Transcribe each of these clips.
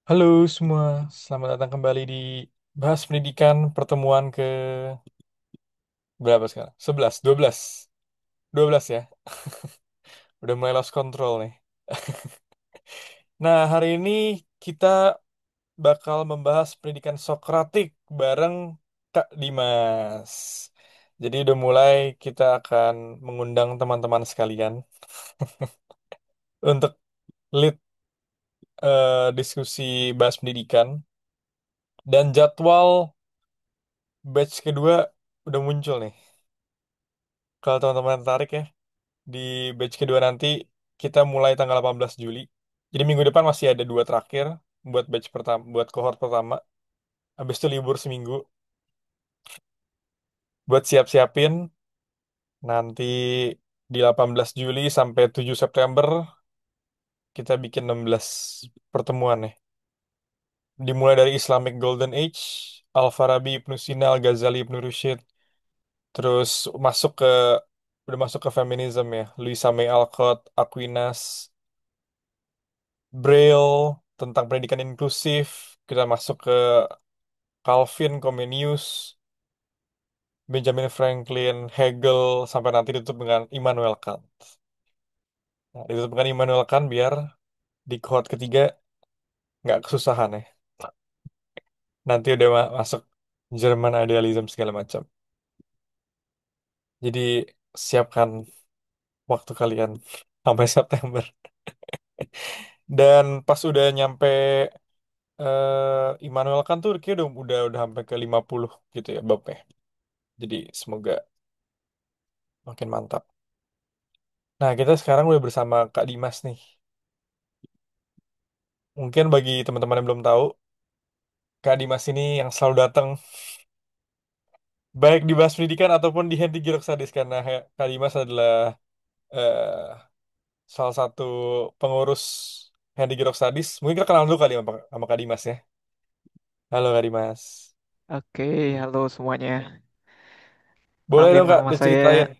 Halo semua, selamat datang kembali di Bahas Pendidikan pertemuan ke berapa sekarang? 11, 12, 12 ya. Udah mulai lost control nih. Nah, hari ini kita bakal membahas pendidikan Sokratik bareng Kak Dimas. Jadi udah mulai kita akan mengundang teman-teman sekalian untuk lead diskusi bahas pendidikan dan jadwal batch kedua udah muncul nih. Kalau teman-teman tertarik ya. Di batch kedua nanti kita mulai tanggal 18 Juli. Jadi minggu depan masih ada dua terakhir buat batch pertama, buat cohort pertama. Habis itu libur seminggu buat siap-siapin nanti di 18 Juli sampai 7 September kita bikin 16 pertemuan nih. Dimulai dari Islamic Golden Age, Al-Farabi, Ibnu Sina, Al-Ghazali, Ibnu Rushd, terus masuk ke udah masuk ke feminism ya, Louisa May Alcott, Aquinas, Braille, tentang pendidikan inklusif, kita masuk ke Calvin, Comenius, Benjamin Franklin, Hegel, sampai nanti ditutup dengan Immanuel Kant. Nah, ditutup dengan Immanuel Kant biar di cohort ketiga nggak kesusahan ya. Nanti udah masuk German idealism segala macam. Jadi siapkan waktu kalian sampai September. Dan pas udah nyampe Immanuel Kant tuh kayak udah sampai ke 50 gitu ya babnya. Jadi semoga makin mantap. Nah, kita sekarang udah bersama Kak Dimas nih. Mungkin bagi teman-teman yang belum tahu, Kak Dimas ini yang selalu datang, baik di Bahas Pendidikan ataupun di Henti Girok Sadis, karena Kak Dimas adalah eh, salah satu pengurus Henti Girok Sadis. Mungkin kita kenal dulu kali sama Kak Dimas ya. Halo Kak Dimas. Oke, halo semuanya. Boleh Kenalin dong Kak nama diceritain, saya.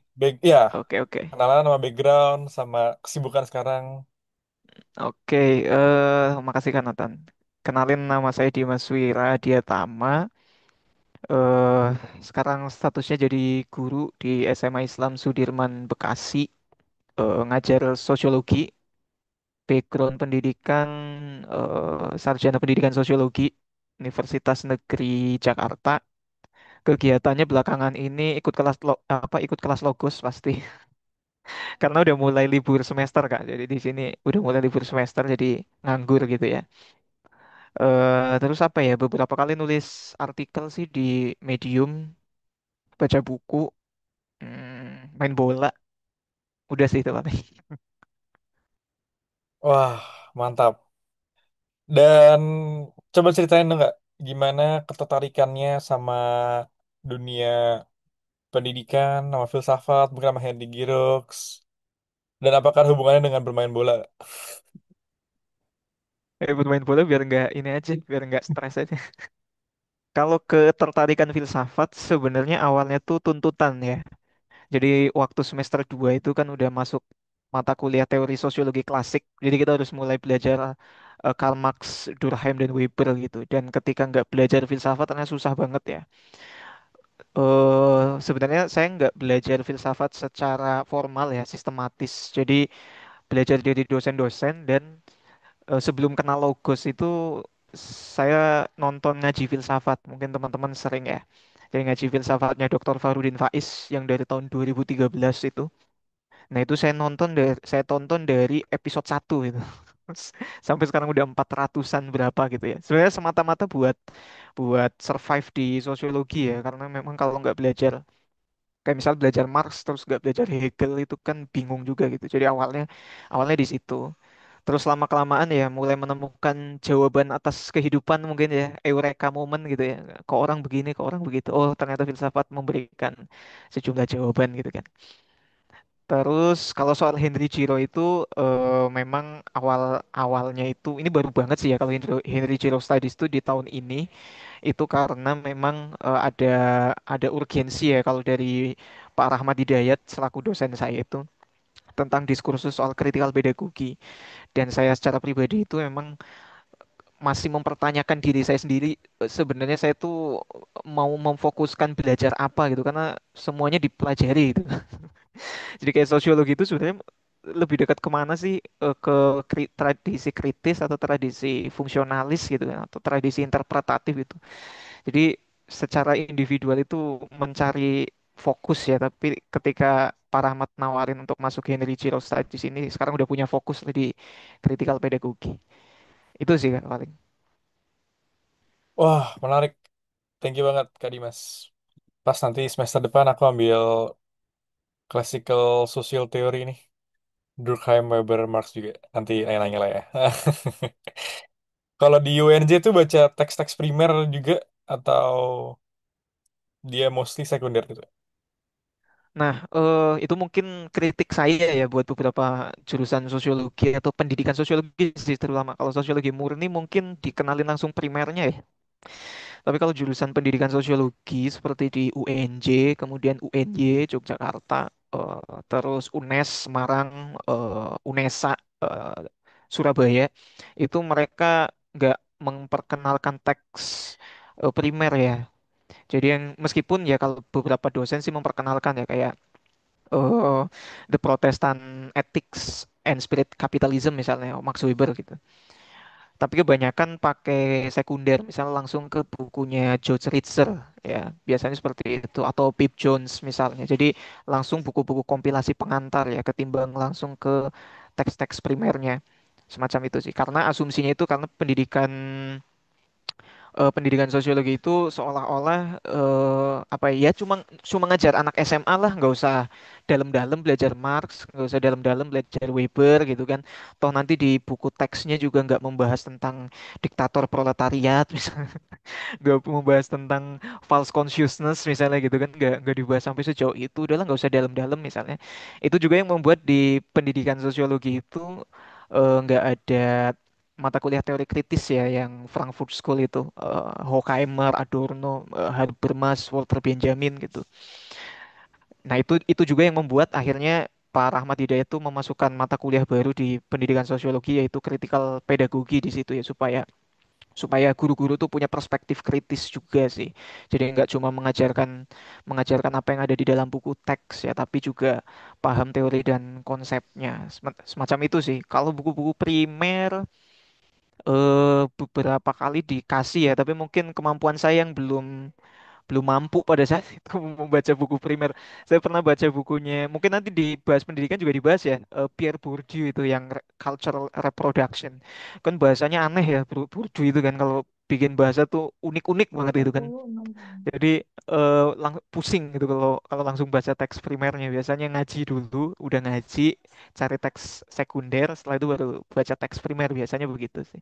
ya, Oke. kenalan sama background, sama kesibukan sekarang. Oke, makasih kan Nathan. Kenalin nama saya Dimas Wira Diatama. Eh, sekarang statusnya jadi guru di SMA Islam Sudirman Bekasi. Ngajar sosiologi, background pendidikan sarjana pendidikan sosiologi Universitas Negeri Jakarta. Kegiatannya belakangan ini ikut kelas Logos pasti. Karena udah mulai libur semester Kak. Jadi di sini udah mulai libur semester jadi nganggur gitu ya. Terus apa ya? Beberapa kali nulis artikel sih di Medium, baca buku, main bola. Udah sih itu paling. Wah, mantap. Dan coba ceritain dong nggak gimana ketertarikannya sama dunia pendidikan, sama filsafat, mungkin sama Henry Girox, dan apakah hubungannya dengan bermain bola? Bermain bola biar nggak ini aja, biar nggak stres aja. Kalau ketertarikan filsafat sebenarnya awalnya tuh tuntutan ya. Jadi waktu semester 2 itu kan udah masuk mata kuliah teori sosiologi klasik. Jadi kita harus mulai belajar Karl Marx, Durkheim, dan Weber gitu. Dan ketika nggak belajar filsafat ternyata susah banget ya. Sebenarnya saya nggak belajar filsafat secara formal ya, sistematis. Jadi belajar dari dosen-dosen dan sebelum kenal logos itu saya nonton ngaji filsafat. Mungkin teman-teman sering ya. Jadi ngaji filsafatnya Dr. Farudin Faiz yang dari tahun 2013 itu. Nah, itu saya tonton dari episode 1 itu. Sampai sekarang udah 400-an berapa gitu ya. Sebenarnya semata-mata buat buat survive di sosiologi ya, karena memang kalau nggak belajar kayak misal belajar Marx terus nggak belajar Hegel itu kan bingung juga gitu. Jadi awalnya awalnya di situ. Terus lama kelamaan ya mulai menemukan jawaban atas kehidupan mungkin ya, eureka moment gitu ya. Kok orang begini, kok orang begitu. Oh, ternyata filsafat memberikan sejumlah jawaban gitu kan. Terus kalau soal Henry Giro itu memang awalnya itu ini baru banget sih ya kalau Henry Giro Studies itu di tahun ini itu karena memang ada urgensi ya kalau dari Pak Rahmat Hidayat selaku dosen saya itu tentang diskursus soal critical pedagogy, dan saya secara pribadi itu memang masih mempertanyakan diri saya sendiri, sebenarnya saya tuh mau memfokuskan belajar apa gitu karena semuanya dipelajari gitu. Jadi kayak sosiologi itu sebenarnya lebih dekat kemana sih, ke tradisi kritis atau tradisi fungsionalis gitu kan, atau tradisi interpretatif itu. Jadi secara individual itu mencari fokus ya, tapi ketika Pak Rahmat nawarin untuk masuk Henry Roll Studies ini sekarang udah punya fokus di critical pedagogy. Itu sih Kak, paling. Wah, menarik. Thank you banget, Kak Dimas. Pas nanti semester depan aku ambil classical social theory nih. Durkheim, Weber, Marx juga. Nanti nanya-nanya lah ya. Kalau di UNJ tuh baca teks-teks primer juga atau dia mostly sekunder gitu? Nah, itu mungkin kritik saya ya buat beberapa jurusan sosiologi atau pendidikan sosiologi sih, terutama kalau sosiologi murni mungkin dikenalin langsung primernya ya. Tapi kalau jurusan pendidikan sosiologi seperti di UNJ, kemudian UNY Yogyakarta, terus UNES Semarang, UNESA Surabaya, itu mereka nggak memperkenalkan teks primer ya. Jadi yang meskipun ya kalau beberapa dosen sih memperkenalkan ya kayak eh, The Protestant Ethics and Spirit Capitalism misalnya Max Weber gitu. Tapi kebanyakan pakai sekunder, misalnya langsung ke bukunya George Ritzer ya, biasanya seperti itu atau Pip Jones misalnya. Jadi langsung buku-buku kompilasi pengantar ya, ketimbang langsung ke teks-teks primernya. Semacam itu sih. Karena asumsinya itu karena pendidikan sosiologi itu seolah-olah apa ya, cuma cuma ngajar anak SMA lah, nggak usah dalam-dalam belajar Marx, nggak usah dalam-dalam belajar Weber gitu kan. Toh nanti di buku teksnya juga nggak membahas tentang diktator proletariat misalnya, nggak membahas tentang false consciousness misalnya gitu kan, nggak dibahas sampai sejauh itu. Udahlah nggak usah dalam-dalam misalnya. Itu juga yang membuat di pendidikan sosiologi itu nggak ada mata kuliah teori kritis ya, yang Frankfurt School itu, Horkheimer, Adorno, Habermas, Walter Benjamin gitu. Nah, itu juga yang membuat akhirnya Pak Rahmat Hidayat itu memasukkan mata kuliah baru di pendidikan sosiologi, yaitu critical pedagogy di situ ya, supaya supaya guru-guru tuh punya perspektif kritis juga sih. Jadi nggak cuma mengajarkan mengajarkan apa yang ada di dalam buku teks ya, tapi juga paham teori dan konsepnya. Semacam itu sih. Kalau buku-buku primer beberapa kali dikasih ya, tapi mungkin kemampuan saya yang belum belum mampu pada saat itu membaca buku primer. Saya pernah baca bukunya, mungkin nanti dibahas pendidikan juga dibahas ya, Pierre Bourdieu itu yang Cultural Reproduction. Kan bahasanya aneh ya, Bourdieu itu kan kalau bikin bahasa tuh unik-unik banget itu kan. Jadi pusing gitu kalau kalau langsung baca teks primernya. Biasanya ngaji dulu, udah ngaji, cari teks sekunder, setelah itu baru baca teks primer, biasanya begitu sih.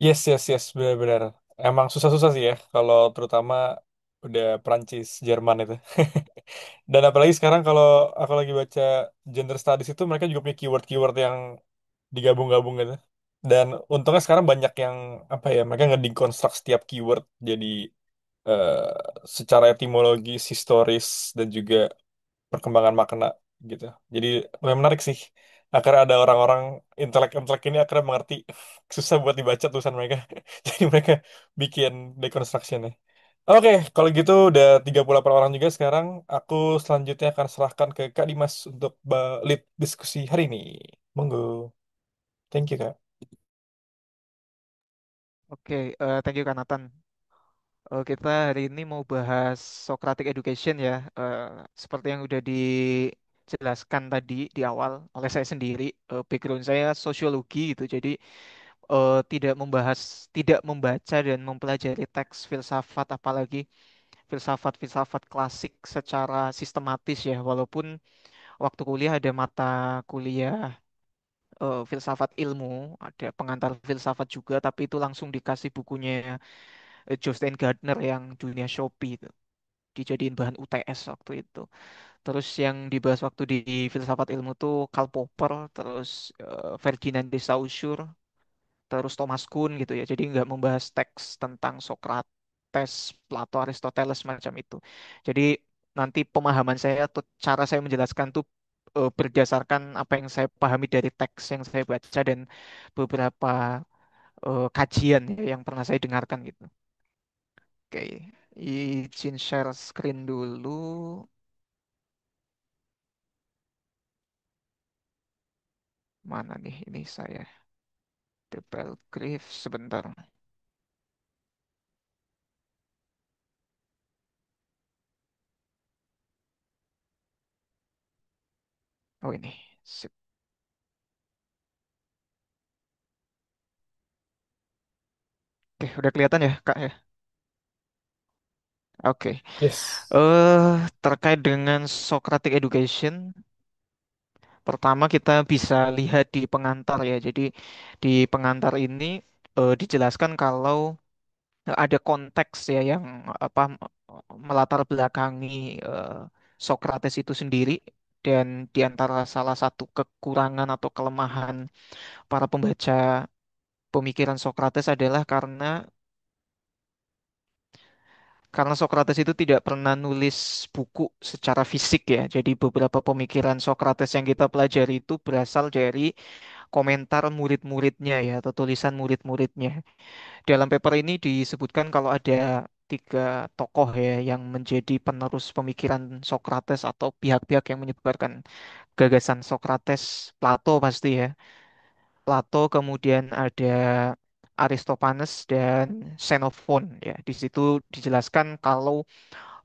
Yes, yes, yes, benar-benar. Emang susah-susah sih ya, kalau terutama udah Perancis, Jerman itu. Dan apalagi sekarang kalau aku lagi baca gender studies itu mereka juga punya keyword-keyword yang digabung-gabung gitu. Dan untungnya sekarang banyak yang apa ya, mereka ngedeconstruct setiap keyword jadi eh, secara etimologis, historis dan juga perkembangan makna gitu. Jadi lumayan menarik sih. Akhirnya ada orang-orang intelek-intelek ini akhirnya mengerti susah buat dibaca tulisan mereka. Jadi mereka bikin deconstruction-nya. Oke, kalau gitu udah 38 orang juga sekarang. Aku selanjutnya akan serahkan ke Kak Dimas untuk lead diskusi hari ini. Monggo. Thank you, Kak. Oke, thank you Kak Nathan. Kita hari ini mau bahas Socratic Education ya. Seperti yang udah dijelaskan tadi di awal oleh saya sendiri, background saya sosiologi gitu. Jadi tidak membaca dan mempelajari teks filsafat, apalagi filsafat-filsafat klasik secara sistematis ya. Walaupun waktu kuliah ada mata kuliah filsafat ilmu, ada pengantar filsafat juga, tapi itu langsung dikasih bukunya Jostein Gardner yang Dunia Shopee itu, dijadiin bahan UTS waktu itu. Terus yang dibahas waktu di filsafat ilmu tuh Karl Popper, terus Ferdinand de Saussure, terus Thomas Kuhn gitu ya. Jadi nggak membahas teks tentang Socrates, Plato, Aristoteles macam itu. Jadi nanti pemahaman saya atau cara saya menjelaskan tuh berdasarkan apa yang saya pahami dari teks yang saya baca dan beberapa kajian ya, yang pernah saya dengarkan gitu. Oke, izin share screen dulu. Mana nih ini saya? The Belgriff sebentar. Oh ini. Sip. Oke, udah kelihatan ya, Kak ya? Oke. Yes. Terkait dengan Socratic Education, pertama kita bisa lihat di pengantar ya. Jadi di pengantar ini dijelaskan kalau ada konteks ya yang apa melatar belakangi eh, Socrates itu sendiri, dan di antara salah satu kekurangan atau kelemahan para pembaca pemikiran Socrates adalah karena Socrates itu tidak pernah nulis buku secara fisik ya. Jadi beberapa pemikiran Socrates yang kita pelajari itu berasal dari komentar murid-muridnya ya, atau tulisan murid-muridnya. Dalam paper ini disebutkan kalau ada tiga tokoh ya yang menjadi penerus pemikiran Socrates atau pihak-pihak yang menyebarkan gagasan Socrates. Plato pasti ya. Plato, kemudian ada Aristophanes dan Xenophon ya. Di situ dijelaskan kalau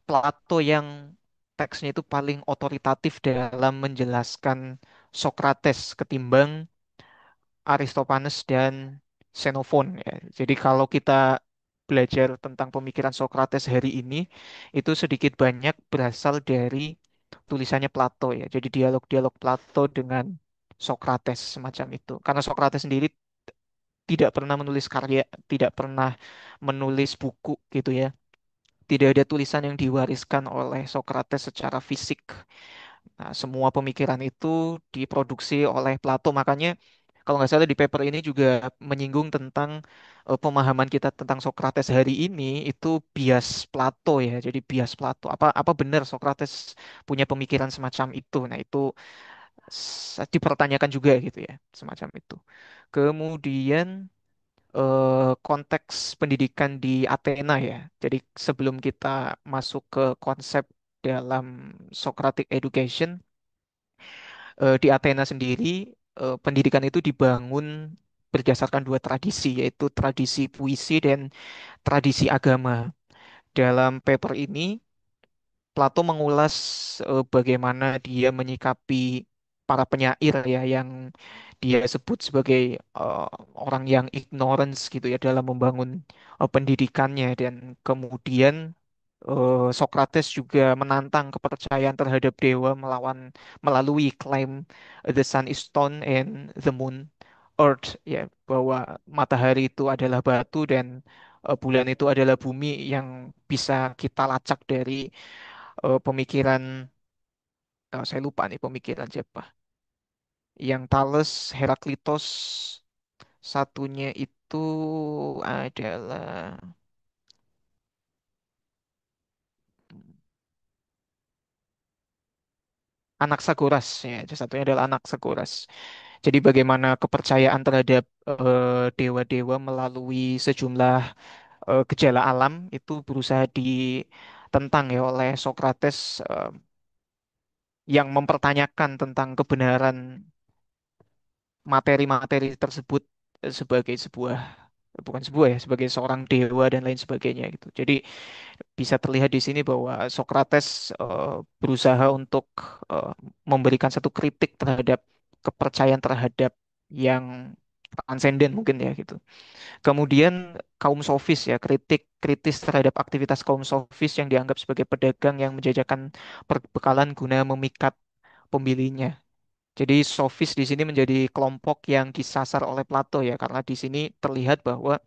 Plato yang teksnya itu paling otoritatif dalam menjelaskan Socrates ketimbang Aristophanes dan Xenophon ya. Jadi kalau kita belajar tentang pemikiran Socrates hari ini itu sedikit banyak berasal dari tulisannya Plato ya. Jadi dialog-dialog Plato dengan Socrates semacam itu. Karena Socrates sendiri tidak pernah menulis karya, tidak pernah menulis buku gitu ya. Tidak ada tulisan yang diwariskan oleh Socrates secara fisik. Nah, semua pemikiran itu diproduksi oleh Plato. Makanya kalau nggak salah di paper ini juga menyinggung tentang pemahaman kita tentang Socrates hari ini itu bias Plato ya. Jadi bias Plato. Apa benar Socrates punya pemikiran semacam itu? Nah, itu dipertanyakan juga gitu ya, semacam itu. Kemudian konteks pendidikan di Athena ya. Jadi sebelum kita masuk ke konsep dalam Socratic Education, di Athena sendiri pendidikan itu dibangun berdasarkan dua tradisi, yaitu tradisi puisi dan tradisi agama. Dalam paper ini, Plato mengulas bagaimana dia menyikapi para penyair ya yang dia sebut sebagai eh, orang yang ignorance gitu ya dalam membangun pendidikannya, dan kemudian Socrates juga menantang kepercayaan terhadap dewa melalui klaim the sun is stone and the moon earth ya, bahwa matahari itu adalah batu dan bulan itu adalah bumi yang bisa kita lacak dari pemikiran, saya lupa nih pemikiran siapa, yang Thales, Heraklitos, satunya itu adalah Anaxagoras ya, satunya adalah Anaxagoras. Jadi bagaimana kepercayaan terhadap dewa-dewa melalui sejumlah gejala alam itu berusaha ditentang ya oleh Socrates, yang mempertanyakan tentang kebenaran materi-materi tersebut sebagai sebuah, bukan sebuah ya, sebagai seorang dewa dan lain sebagainya gitu. Jadi bisa terlihat di sini bahwa Socrates berusaha untuk eh, memberikan satu kritik terhadap kepercayaan terhadap yang transenden mungkin ya gitu. Kemudian kaum sofis ya, kritik kritis terhadap aktivitas kaum sofis yang dianggap sebagai pedagang yang menjajakan perbekalan guna memikat pembelinya. Jadi sofis di sini menjadi kelompok yang disasar oleh Plato ya, karena di sini terlihat bahwa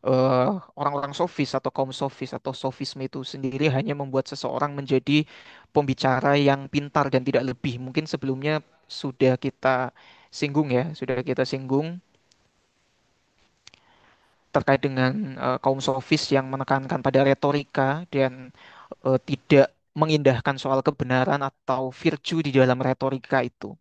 eh, orang-orang sofis atau kaum sofis atau sofisme itu sendiri hanya membuat seseorang menjadi pembicara yang pintar dan tidak lebih. Mungkin sebelumnya sudah kita singgung ya, sudah kita singgung terkait dengan kaum sofis yang menekankan pada retorika dan tidak mengindahkan soal kebenaran atau virtue di dalam retorika itu.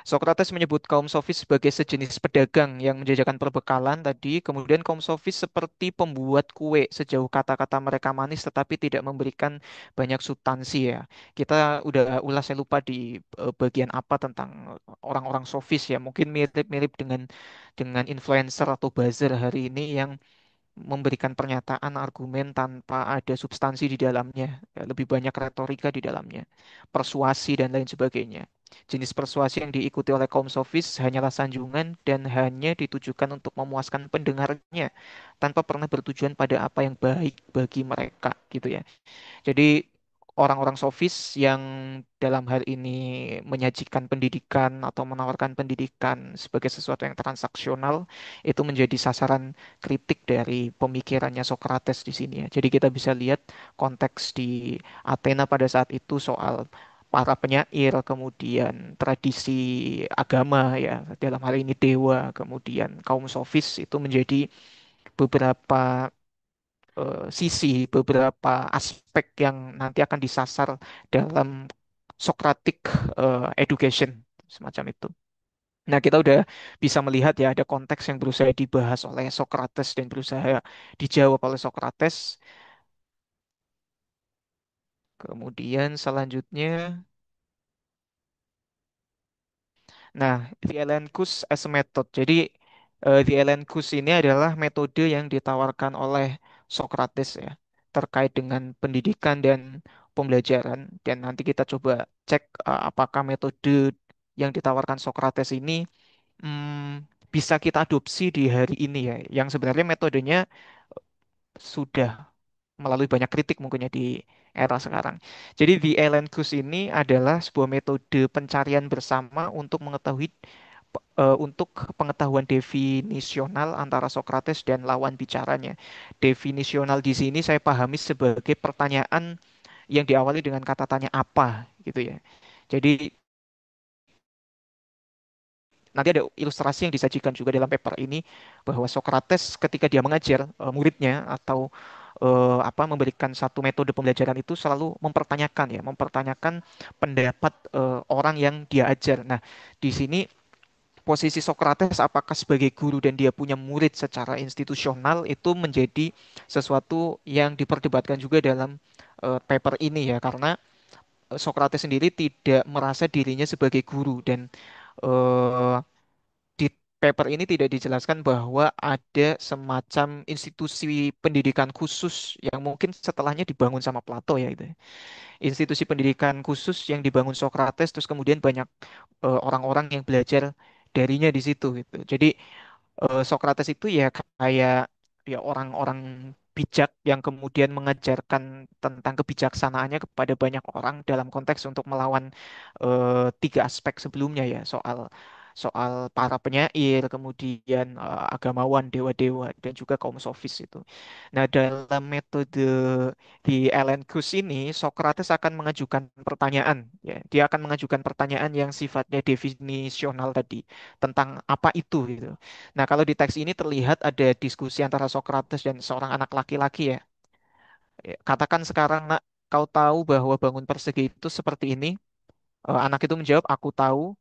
Socrates menyebut kaum sofis sebagai sejenis pedagang yang menjajakan perbekalan tadi, kemudian kaum sofis seperti pembuat kue sejauh kata-kata mereka manis tetapi tidak memberikan banyak substansi ya. Kita udah ulas saya lupa di bagian apa tentang orang-orang sofis ya. Mungkin mirip-mirip dengan influencer atau buzzer hari ini yang memberikan pernyataan argumen tanpa ada substansi di dalamnya, ya, lebih banyak retorika di dalamnya, persuasi dan lain sebagainya. Jenis persuasi yang diikuti oleh kaum sofis hanyalah sanjungan dan hanya ditujukan untuk memuaskan pendengarnya tanpa pernah bertujuan pada apa yang baik bagi mereka gitu ya. Jadi orang-orang sofis yang dalam hal ini menyajikan pendidikan atau menawarkan pendidikan sebagai sesuatu yang transaksional itu menjadi sasaran kritik dari pemikirannya Socrates di sini ya. Jadi kita bisa lihat konteks di Athena pada saat itu soal para penyair, kemudian tradisi agama ya, dalam hal ini dewa, kemudian kaum sofis itu menjadi beberapa sisi, beberapa aspek yang nanti akan disasar dalam Socratic education semacam itu. Nah, kita udah bisa melihat ya ada konteks yang berusaha dibahas oleh Socrates dan berusaha dijawab oleh Socrates. Kemudian selanjutnya, nah, the Elenchus as a method. Jadi, the Elenchus ini adalah metode yang ditawarkan oleh Socrates ya, terkait dengan pendidikan dan pembelajaran. Dan nanti kita coba cek apakah metode yang ditawarkan Socrates ini bisa kita adopsi di hari ini ya. Yang sebenarnya metodenya sudah melalui banyak kritik mungkinnya di era sekarang. Jadi the Elenchus ini adalah sebuah metode pencarian bersama untuk mengetahui untuk pengetahuan definisional antara Socrates dan lawan bicaranya. Definisional di sini saya pahami sebagai pertanyaan yang diawali dengan kata tanya apa gitu ya. Jadi nanti ada ilustrasi yang disajikan juga dalam paper ini bahwa Socrates ketika dia mengajar muridnya atau apa memberikan satu metode pembelajaran itu selalu mempertanyakan ya, mempertanyakan pendapat orang yang dia ajar. Nah, di sini posisi Socrates apakah sebagai guru dan dia punya murid secara institusional itu menjadi sesuatu yang diperdebatkan juga dalam paper ini ya karena Socrates sendiri tidak merasa dirinya sebagai guru dan eh, di paper ini tidak dijelaskan bahwa ada semacam institusi pendidikan khusus yang mungkin setelahnya dibangun sama Plato ya itu. Institusi pendidikan khusus yang dibangun Socrates terus kemudian banyak orang-orang yang belajar darinya di situ gitu. Jadi Socrates itu ya kayak ya orang-orang bijak yang kemudian mengajarkan tentang kebijaksanaannya kepada banyak orang dalam konteks untuk melawan tiga aspek sebelumnya ya soal soal para penyair, kemudian agamawan, dewa-dewa dan juga kaum sofis itu. Nah, dalam metode di Elenchus ini Socrates akan mengajukan pertanyaan ya. Dia akan mengajukan pertanyaan yang sifatnya definisional tadi tentang apa itu gitu. Nah, kalau di teks ini terlihat ada diskusi antara Socrates dan seorang anak laki-laki ya. Ya, katakan sekarang nak kau tahu bahwa bangun persegi itu seperti ini. Anak itu menjawab, aku tahu.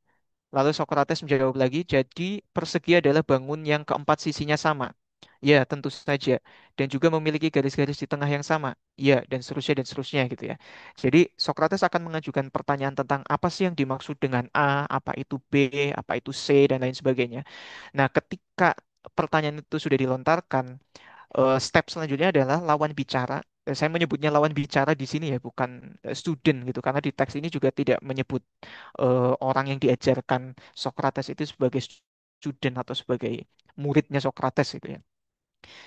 Lalu Socrates menjawab lagi, jadi persegi adalah bangun yang keempat sisinya sama. Ya, tentu saja. Dan juga memiliki garis-garis di tengah yang sama. Ya, dan seterusnya gitu ya. Jadi Socrates akan mengajukan pertanyaan tentang apa sih yang dimaksud dengan A, apa itu B, apa itu C, dan lain sebagainya. Nah, ketika pertanyaan itu sudah dilontarkan, step selanjutnya adalah lawan bicara. Saya menyebutnya lawan bicara di sini ya, bukan student gitu, karena di teks ini juga tidak menyebut orang yang diajarkan Socrates itu sebagai student atau sebagai muridnya Socrates gitu ya.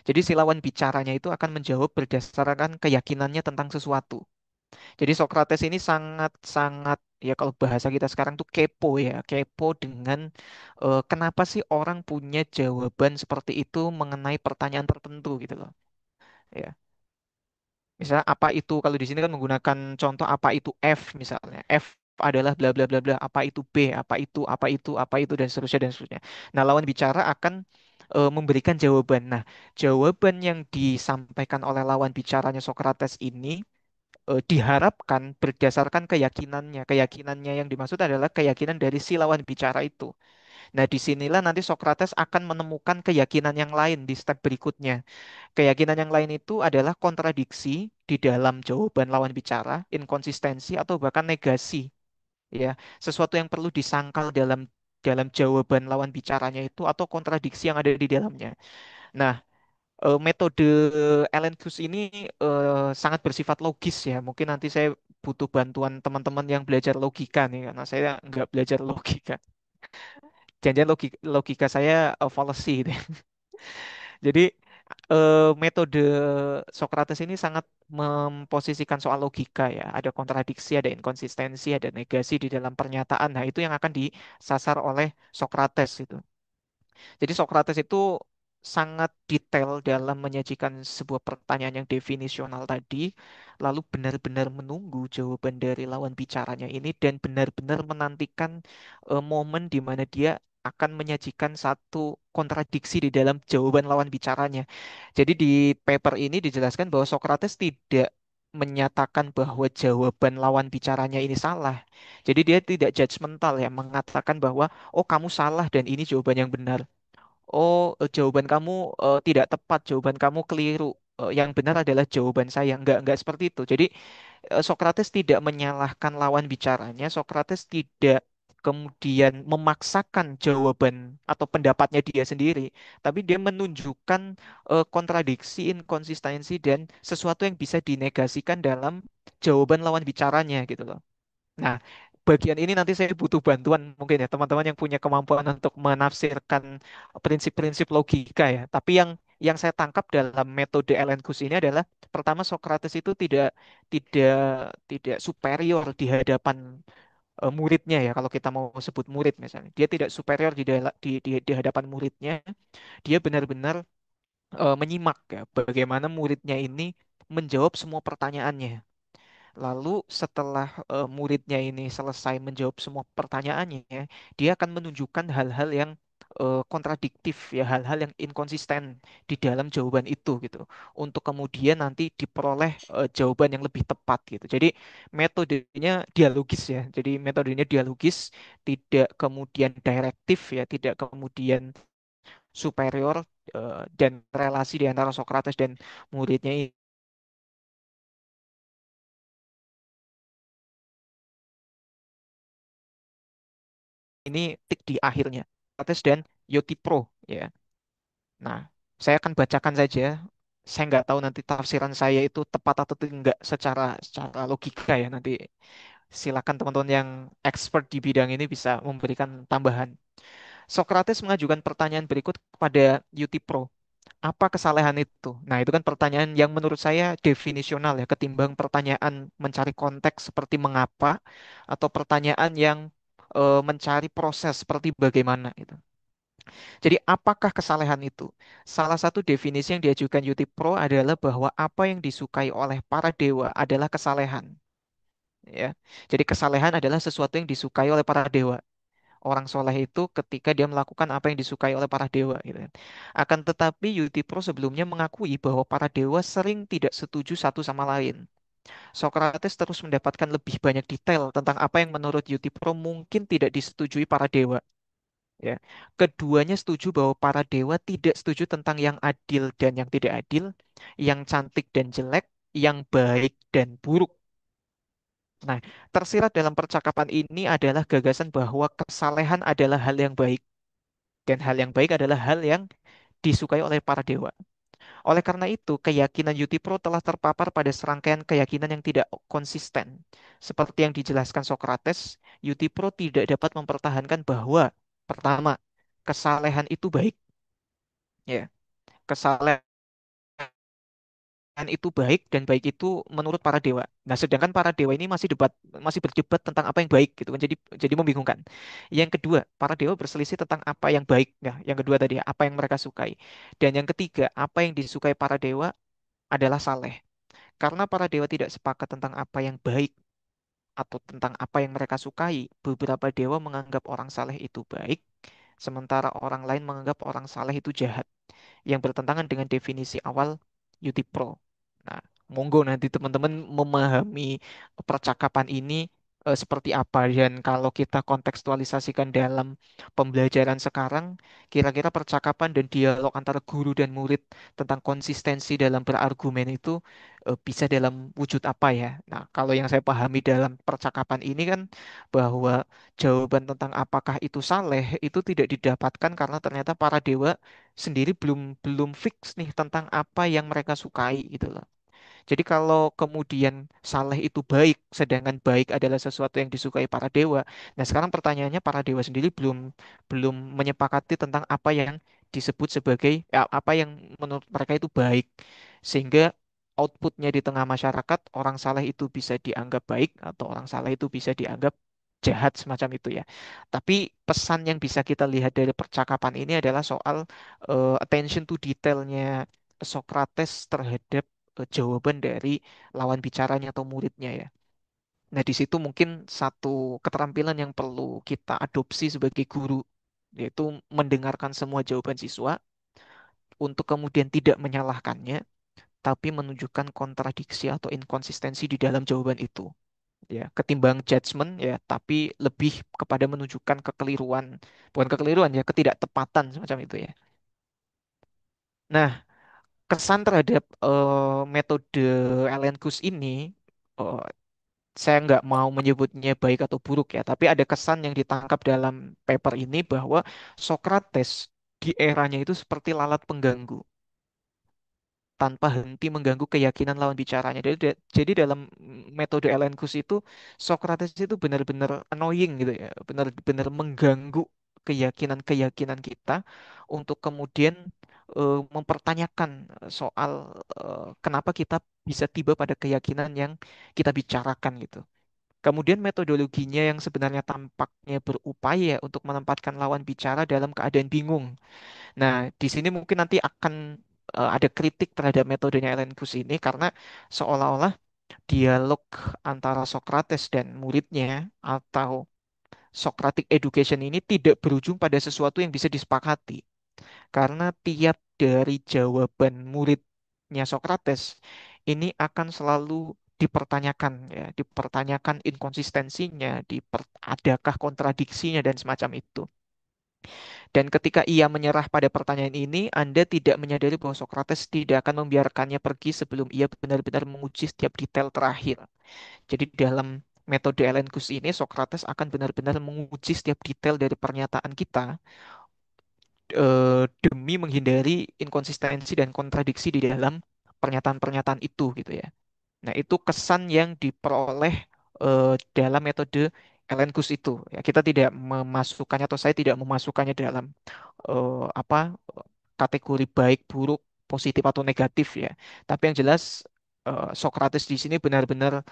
Jadi si lawan bicaranya itu akan menjawab berdasarkan keyakinannya tentang sesuatu. Jadi Socrates ini sangat-sangat ya kalau bahasa kita sekarang tuh kepo ya, kepo dengan kenapa sih orang punya jawaban seperti itu mengenai pertanyaan tertentu gitu loh. Ya. Misalnya apa itu kalau di sini kan menggunakan contoh apa itu F misalnya. F adalah bla bla bla bla, apa itu B, apa itu, apa itu, apa itu dan seterusnya dan seterusnya. Nah, lawan bicara akan memberikan jawaban. Nah, jawaban yang disampaikan oleh lawan bicaranya Socrates ini diharapkan berdasarkan keyakinannya. Keyakinannya yang dimaksud adalah keyakinan dari si lawan bicara itu. Nah, disinilah nanti Socrates akan menemukan keyakinan yang lain di step berikutnya. Keyakinan yang lain itu adalah kontradiksi di dalam jawaban lawan bicara, inkonsistensi atau bahkan negasi. Ya, sesuatu yang perlu disangkal dalam dalam jawaban lawan bicaranya itu atau kontradiksi yang ada di dalamnya. Nah, metode Allen Guss ini sangat bersifat logis ya. Mungkin nanti saya butuh bantuan teman-teman yang belajar logika nih, karena saya nggak belajar logika. Jangan logika, logika saya fallacy gitu. Jadi metode Socrates ini sangat memposisikan soal logika ya. Ada kontradiksi, ada inkonsistensi, ada negasi di dalam pernyataan. Nah, itu yang akan disasar oleh Socrates itu. Jadi Socrates itu sangat detail dalam menyajikan sebuah pertanyaan yang definisional tadi, lalu benar-benar menunggu jawaban dari lawan bicaranya ini dan benar-benar menantikan momen di mana dia akan menyajikan satu kontradiksi di dalam jawaban lawan bicaranya. Jadi di paper ini dijelaskan bahwa Socrates tidak menyatakan bahwa jawaban lawan bicaranya ini salah. Jadi dia tidak judgmental ya, mengatakan bahwa oh kamu salah dan ini jawaban yang benar. Oh, jawaban kamu tidak tepat, jawaban kamu keliru. Yang benar adalah jawaban saya. Enggak seperti itu. Jadi Socrates tidak menyalahkan lawan bicaranya. Socrates tidak kemudian memaksakan jawaban atau pendapatnya dia sendiri, tapi dia menunjukkan kontradiksi, inkonsistensi dan sesuatu yang bisa dinegasikan dalam jawaban lawan bicaranya gitu loh. Nah, bagian ini nanti saya butuh bantuan mungkin ya teman-teman yang punya kemampuan untuk menafsirkan prinsip-prinsip logika ya. Tapi yang saya tangkap dalam metode Elenchus ini adalah pertama Socrates itu tidak tidak superior di hadapan muridnya ya. Kalau kita mau sebut murid misalnya, dia tidak superior di hadapan muridnya. Dia benar-benar menyimak ya bagaimana muridnya ini menjawab semua pertanyaannya. Lalu setelah muridnya ini selesai menjawab semua pertanyaannya, dia akan menunjukkan hal-hal yang kontradiktif ya, hal-hal yang inkonsisten di dalam jawaban itu gitu. Untuk kemudian nanti diperoleh jawaban yang lebih tepat gitu. Jadi metodenya dialogis ya. Jadi metodenya dialogis, tidak kemudian direktif ya, tidak kemudian superior dan relasi di antara Socrates dan muridnya ini tik di akhirnya. Socrates dan Euthyphro ya. Nah, saya akan bacakan saja. Saya nggak tahu nanti tafsiran saya itu tepat atau enggak secara logika ya. Nanti silakan teman-teman yang expert di bidang ini bisa memberikan tambahan. Socrates mengajukan pertanyaan berikut kepada Euthyphro. Apa kesalahan itu? Nah, itu kan pertanyaan yang menurut saya definisional ya, ketimbang pertanyaan mencari konteks seperti mengapa atau pertanyaan yang mencari proses seperti bagaimana itu. Jadi apakah kesalehan itu? Salah satu definisi yang diajukan Yuti Pro adalah bahwa apa yang disukai oleh para dewa adalah kesalehan. Ya, jadi kesalehan adalah sesuatu yang disukai oleh para dewa. Orang soleh itu ketika dia melakukan apa yang disukai oleh para dewa, gitu kan. Akan tetapi Yuti Pro sebelumnya mengakui bahwa para dewa sering tidak setuju satu sama lain. Socrates terus mendapatkan lebih banyak detail tentang apa yang menurut Yuti Pro mungkin tidak disetujui para dewa. Ya. Keduanya setuju bahwa para dewa tidak setuju tentang yang adil dan yang tidak adil, yang cantik dan jelek, yang baik dan buruk. Nah, tersirat dalam percakapan ini adalah gagasan bahwa kesalehan adalah hal yang baik dan hal yang baik adalah hal yang disukai oleh para dewa. Oleh karena itu, keyakinan Euthyphro telah terpapar pada serangkaian keyakinan yang tidak konsisten. Seperti yang dijelaskan Socrates, Euthyphro tidak dapat mempertahankan bahwa pertama, kesalehan itu baik. Ya, kesalehan itu baik dan baik itu menurut para dewa. Nah, sedangkan para dewa ini masih berdebat tentang apa yang baik gitu kan. Jadi membingungkan. Yang kedua, para dewa berselisih tentang apa yang baik. Nah, yang kedua tadi ya, apa yang mereka sukai. Dan yang ketiga, apa yang disukai para dewa adalah saleh. Karena para dewa tidak sepakat tentang apa yang baik atau tentang apa yang mereka sukai, beberapa dewa menganggap orang saleh itu baik sementara orang lain menganggap orang saleh itu jahat, yang bertentangan dengan definisi awal Yuti Pro. Nah, monggo nanti teman-teman memahami percakapan ini seperti apa, dan kalau kita kontekstualisasikan dalam pembelajaran sekarang, kira-kira percakapan dan dialog antara guru dan murid tentang konsistensi dalam berargumen itu bisa dalam wujud apa ya? Nah, kalau yang saya pahami dalam percakapan ini kan bahwa jawaban tentang apakah itu saleh itu tidak didapatkan karena ternyata para dewa sendiri belum belum fix nih tentang apa yang mereka sukai gitu loh. Jadi kalau kemudian saleh itu baik, sedangkan baik adalah sesuatu yang disukai para dewa. Nah, sekarang pertanyaannya para dewa sendiri belum belum menyepakati tentang apa yang disebut sebagai apa yang menurut mereka itu baik. Sehingga outputnya di tengah masyarakat, orang saleh itu bisa dianggap baik atau orang saleh itu bisa dianggap jahat semacam itu ya. Tapi pesan yang bisa kita lihat dari percakapan ini adalah soal attention to detailnya Socrates terhadap jawaban dari lawan bicaranya atau muridnya ya. Nah, di situ mungkin satu keterampilan yang perlu kita adopsi sebagai guru, yaitu mendengarkan semua jawaban siswa untuk kemudian tidak menyalahkannya, tapi menunjukkan kontradiksi atau inkonsistensi di dalam jawaban itu. Ya, ketimbang judgment ya, tapi lebih kepada menunjukkan kekeliruan, bukan kekeliruan ya, ketidaktepatan semacam itu ya. Nah, kesan terhadap metode Allen Guss ini, eh, saya nggak mau menyebutnya baik atau buruk ya, tapi ada kesan yang ditangkap dalam paper ini bahwa Socrates di eranya itu seperti lalat pengganggu tanpa henti mengganggu keyakinan lawan bicaranya. Jadi dalam metode Elenchus itu Socrates itu benar-benar annoying gitu ya, benar-benar mengganggu keyakinan-keyakinan kita untuk kemudian mempertanyakan soal kenapa kita bisa tiba pada keyakinan yang kita bicarakan gitu. Kemudian metodologinya yang sebenarnya tampaknya berupaya untuk menempatkan lawan bicara dalam keadaan bingung. Nah, di sini mungkin nanti akan ada kritik terhadap metodenya Ellen Guss ini karena seolah-olah dialog antara Socrates dan muridnya atau Socratic education ini tidak berujung pada sesuatu yang bisa disepakati. Karena tiap dari jawaban muridnya Socrates ini akan selalu dipertanyakan ya, dipertanyakan inkonsistensinya, adakah kontradiksinya dan semacam itu. Dan ketika ia menyerah pada pertanyaan ini, Anda tidak menyadari bahwa Socrates tidak akan membiarkannya pergi sebelum ia benar-benar menguji setiap detail terakhir. Jadi dalam metode Elenchus ini, Socrates akan benar-benar menguji setiap detail dari pernyataan kita demi menghindari inkonsistensi dan kontradiksi di dalam pernyataan-pernyataan itu gitu ya. Nah, itu kesan yang diperoleh dalam metode Elenchus itu. Ya, kita tidak memasukkannya atau saya tidak memasukkannya dalam apa kategori baik, buruk, positif atau negatif ya. Tapi yang jelas Socrates di sini benar-benar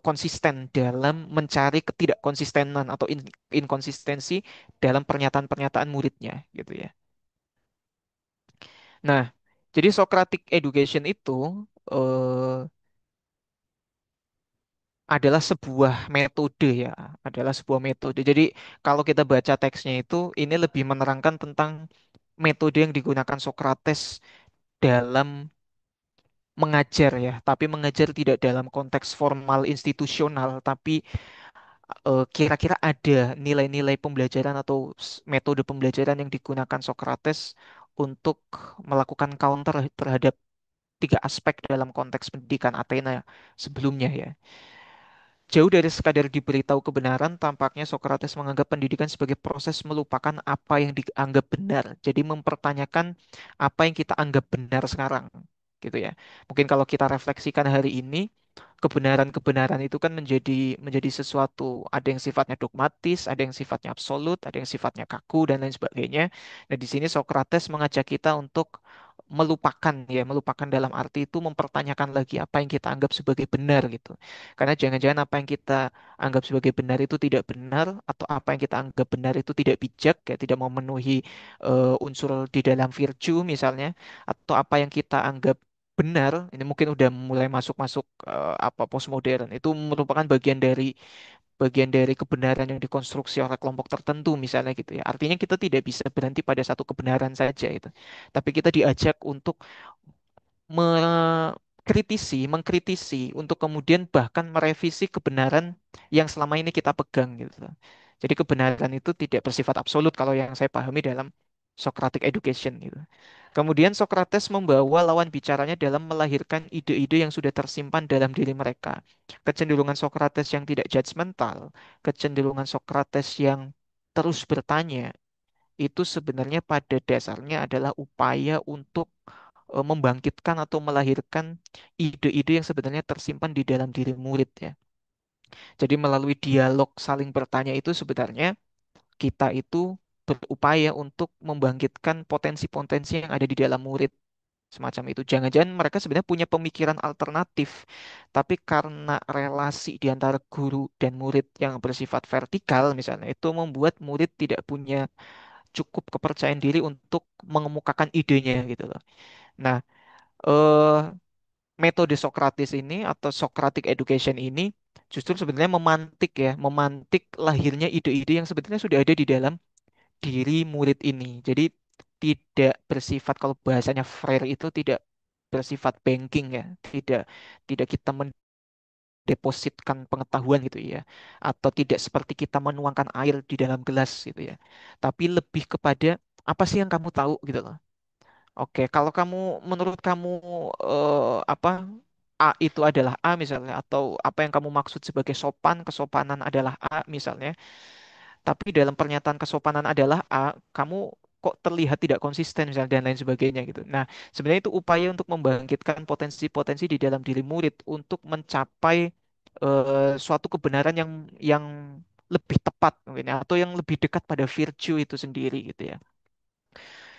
konsisten dalam mencari ketidakkonsistenan atau inkonsistensi dalam pernyataan-pernyataan muridnya gitu ya. Nah, jadi Socratic education itu eh, adalah sebuah metode ya, adalah sebuah metode. Jadi kalau kita baca teksnya itu, ini lebih menerangkan tentang metode yang digunakan Socrates dalam mengajar ya, tapi mengajar tidak dalam konteks formal institusional, tapi kira-kira ada nilai-nilai pembelajaran atau metode pembelajaran yang digunakan Socrates untuk melakukan counter terhadap tiga aspek dalam konteks pendidikan Athena sebelumnya ya. Jauh dari sekadar diberitahu kebenaran, tampaknya Socrates menganggap pendidikan sebagai proses melupakan apa yang dianggap benar. Jadi mempertanyakan apa yang kita anggap benar sekarang, gitu ya. Mungkin kalau kita refleksikan hari ini, kebenaran-kebenaran itu kan menjadi sesuatu, ada yang sifatnya dogmatis, ada yang sifatnya absolut, ada yang sifatnya kaku dan lain sebagainya. Nah, di sini Socrates mengajak kita untuk melupakan ya, melupakan dalam arti itu mempertanyakan lagi apa yang kita anggap sebagai benar gitu. Karena jangan-jangan apa yang kita anggap sebagai benar itu tidak benar, atau apa yang kita anggap benar itu tidak bijak, ya tidak memenuhi unsur di dalam virtue misalnya, atau apa yang kita anggap benar, ini mungkin udah mulai masuk-masuk apa postmodern. Itu merupakan bagian dari bagian dari kebenaran yang dikonstruksi oleh kelompok tertentu misalnya gitu ya. Artinya kita tidak bisa berhenti pada satu kebenaran saja itu. Tapi kita diajak untuk mengkritisi untuk kemudian bahkan merevisi kebenaran yang selama ini kita pegang gitu. Jadi kebenaran itu tidak bersifat absolut kalau yang saya pahami dalam Socratic education gitu. Kemudian Socrates membawa lawan bicaranya dalam melahirkan ide-ide yang sudah tersimpan dalam diri mereka. Kecenderungan Socrates yang tidak judgmental, kecenderungan Socrates yang terus bertanya, itu sebenarnya pada dasarnya adalah upaya untuk membangkitkan atau melahirkan ide-ide yang sebenarnya tersimpan di dalam diri murid ya. Jadi melalui dialog saling bertanya itu sebenarnya kita itu berupaya untuk membangkitkan potensi-potensi yang ada di dalam murid semacam itu. Jangan-jangan mereka sebenarnya punya pemikiran alternatif, tapi karena relasi di antara guru dan murid yang bersifat vertikal misalnya itu membuat murid tidak punya cukup kepercayaan diri untuk mengemukakan idenya gitu loh. Nah, eh metode Socrates ini atau Socratic education ini justru sebenarnya memantik lahirnya ide-ide yang sebenarnya sudah ada di dalam diri murid ini. Jadi tidak bersifat kalau bahasanya Freire itu tidak bersifat banking ya, tidak tidak kita mendepositkan pengetahuan gitu ya, atau tidak seperti kita menuangkan air di dalam gelas gitu ya, tapi lebih kepada apa sih yang kamu tahu gitu loh. Oke, kalau menurut kamu apa A itu adalah A misalnya, atau apa yang kamu maksud sebagai sopan, kesopanan adalah A misalnya, tapi dalam pernyataan kesopanan adalah A, kamu kok terlihat tidak konsisten misalnya dan lain sebagainya gitu. Nah, sebenarnya itu upaya untuk membangkitkan potensi-potensi di dalam diri murid untuk mencapai suatu kebenaran yang lebih tepat mungkin ya, atau yang lebih dekat pada virtue itu sendiri gitu ya.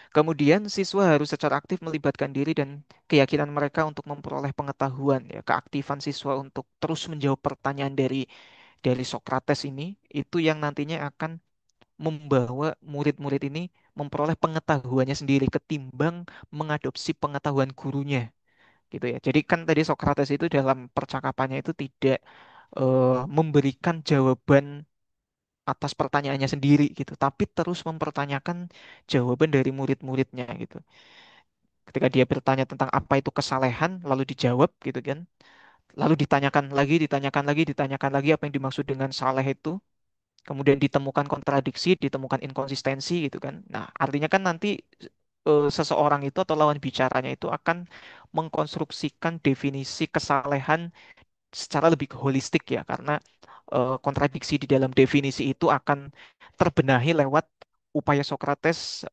Kemudian siswa harus secara aktif melibatkan diri dan keyakinan mereka untuk memperoleh pengetahuan ya. Keaktifan siswa untuk terus menjawab pertanyaan dari Sokrates ini itu yang nantinya akan membawa murid-murid ini memperoleh pengetahuannya sendiri ketimbang mengadopsi pengetahuan gurunya gitu ya. Jadi kan tadi Sokrates itu dalam percakapannya itu tidak memberikan jawaban atas pertanyaannya sendiri gitu, tapi terus mempertanyakan jawaban dari murid-muridnya gitu. Ketika dia bertanya tentang apa itu kesalehan, lalu dijawab gitu kan. Lalu ditanyakan lagi, ditanyakan lagi apa yang dimaksud dengan saleh itu. Kemudian ditemukan kontradiksi, ditemukan inkonsistensi gitu kan. Nah, artinya kan nanti seseorang itu atau lawan bicaranya itu akan mengkonstruksikan definisi kesalehan secara lebih holistik ya, karena kontradiksi di dalam definisi itu akan terbenahi lewat upaya Sokrates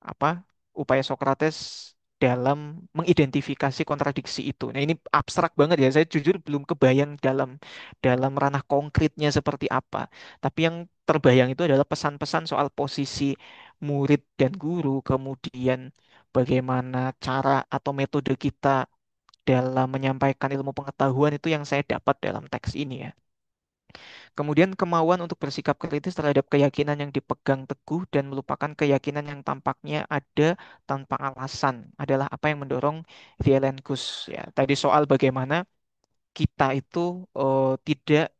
apa upaya Sokrates dalam mengidentifikasi kontradiksi itu. Nah, ini abstrak banget ya. Saya jujur belum kebayang dalam ranah konkretnya seperti apa. Tapi yang terbayang itu adalah pesan-pesan soal posisi murid dan guru, kemudian bagaimana cara atau metode kita dalam menyampaikan ilmu pengetahuan itu yang saya dapat dalam teks ini ya. Kemudian kemauan untuk bersikap kritis terhadap keyakinan yang dipegang teguh dan melupakan keyakinan yang tampaknya ada tanpa alasan adalah apa yang mendorong Violence ya. Tadi soal bagaimana kita itu tidak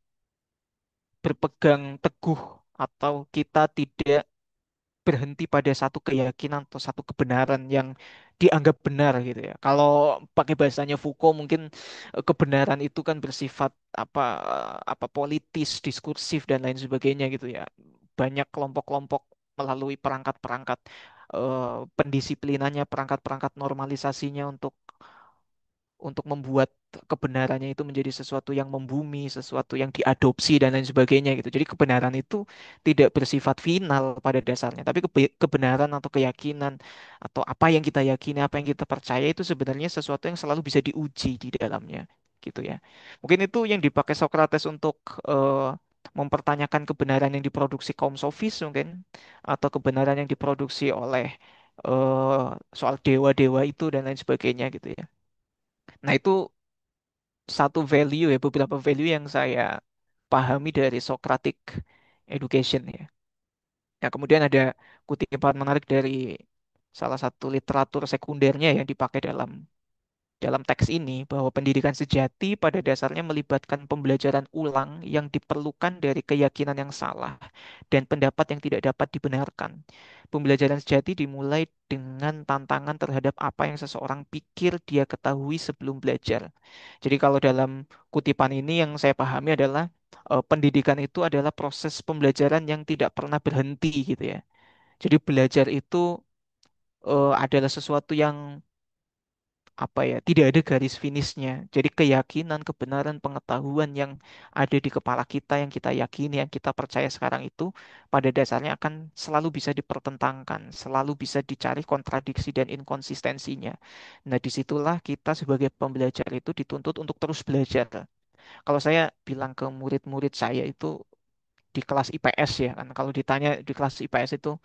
berpegang teguh atau kita tidak berhenti pada satu keyakinan atau satu kebenaran yang dianggap benar gitu ya. Kalau pakai bahasanya Foucault mungkin kebenaran itu kan bersifat apa politis, diskursif dan lain sebagainya gitu ya. Banyak kelompok-kelompok melalui perangkat-perangkat pendisiplinannya, perangkat-perangkat normalisasinya untuk membuat kebenarannya itu menjadi sesuatu yang membumi, sesuatu yang diadopsi dan lain sebagainya gitu. Jadi kebenaran itu tidak bersifat final pada dasarnya, tapi kebenaran atau keyakinan atau apa yang kita yakini, apa yang kita percaya itu sebenarnya sesuatu yang selalu bisa diuji di dalamnya gitu ya. Mungkin itu yang dipakai Socrates untuk mempertanyakan kebenaran yang diproduksi kaum sofis mungkin atau kebenaran yang diproduksi oleh soal dewa-dewa itu dan lain sebagainya gitu ya. Nah, itu satu value ya, beberapa value yang saya pahami dari Socratic education ya. Ya, kemudian ada kutipan menarik dari salah satu literatur sekundernya yang dipakai dalam dalam teks ini bahwa pendidikan sejati pada dasarnya melibatkan pembelajaran ulang yang diperlukan dari keyakinan yang salah dan pendapat yang tidak dapat dibenarkan. Pembelajaran sejati dimulai dengan tantangan terhadap apa yang seseorang pikir dia ketahui sebelum belajar. Jadi kalau dalam kutipan ini yang saya pahami adalah pendidikan itu adalah proses pembelajaran yang tidak pernah berhenti gitu ya. Jadi belajar itu adalah sesuatu yang apa ya, tidak ada garis finishnya. Jadi keyakinan, kebenaran, pengetahuan yang ada di kepala kita, yang kita yakini, yang kita percaya sekarang itu pada dasarnya akan selalu bisa dipertentangkan, selalu bisa dicari kontradiksi dan inkonsistensinya. Nah, disitulah kita sebagai pembelajar itu dituntut untuk terus belajar. Kalau saya bilang ke murid-murid saya itu di kelas IPS ya kan, kalau ditanya di kelas IPS itu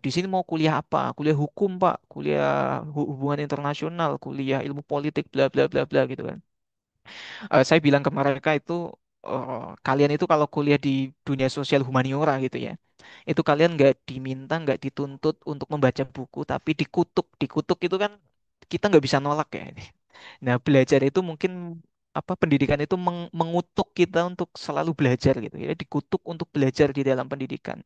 di sini mau kuliah apa? Kuliah hukum, Pak, kuliah hubungan internasional, kuliah ilmu politik, bla bla bla bla gitu kan. Saya bilang ke mereka itu kalian itu kalau kuliah di dunia sosial humaniora gitu ya, itu kalian nggak diminta, nggak dituntut untuk membaca buku, tapi dikutuk. Dikutuk itu kan kita nggak bisa nolak ya. Nah, belajar itu mungkin apa pendidikan itu mengutuk kita untuk selalu belajar gitu ya, dikutuk untuk belajar di dalam pendidikan.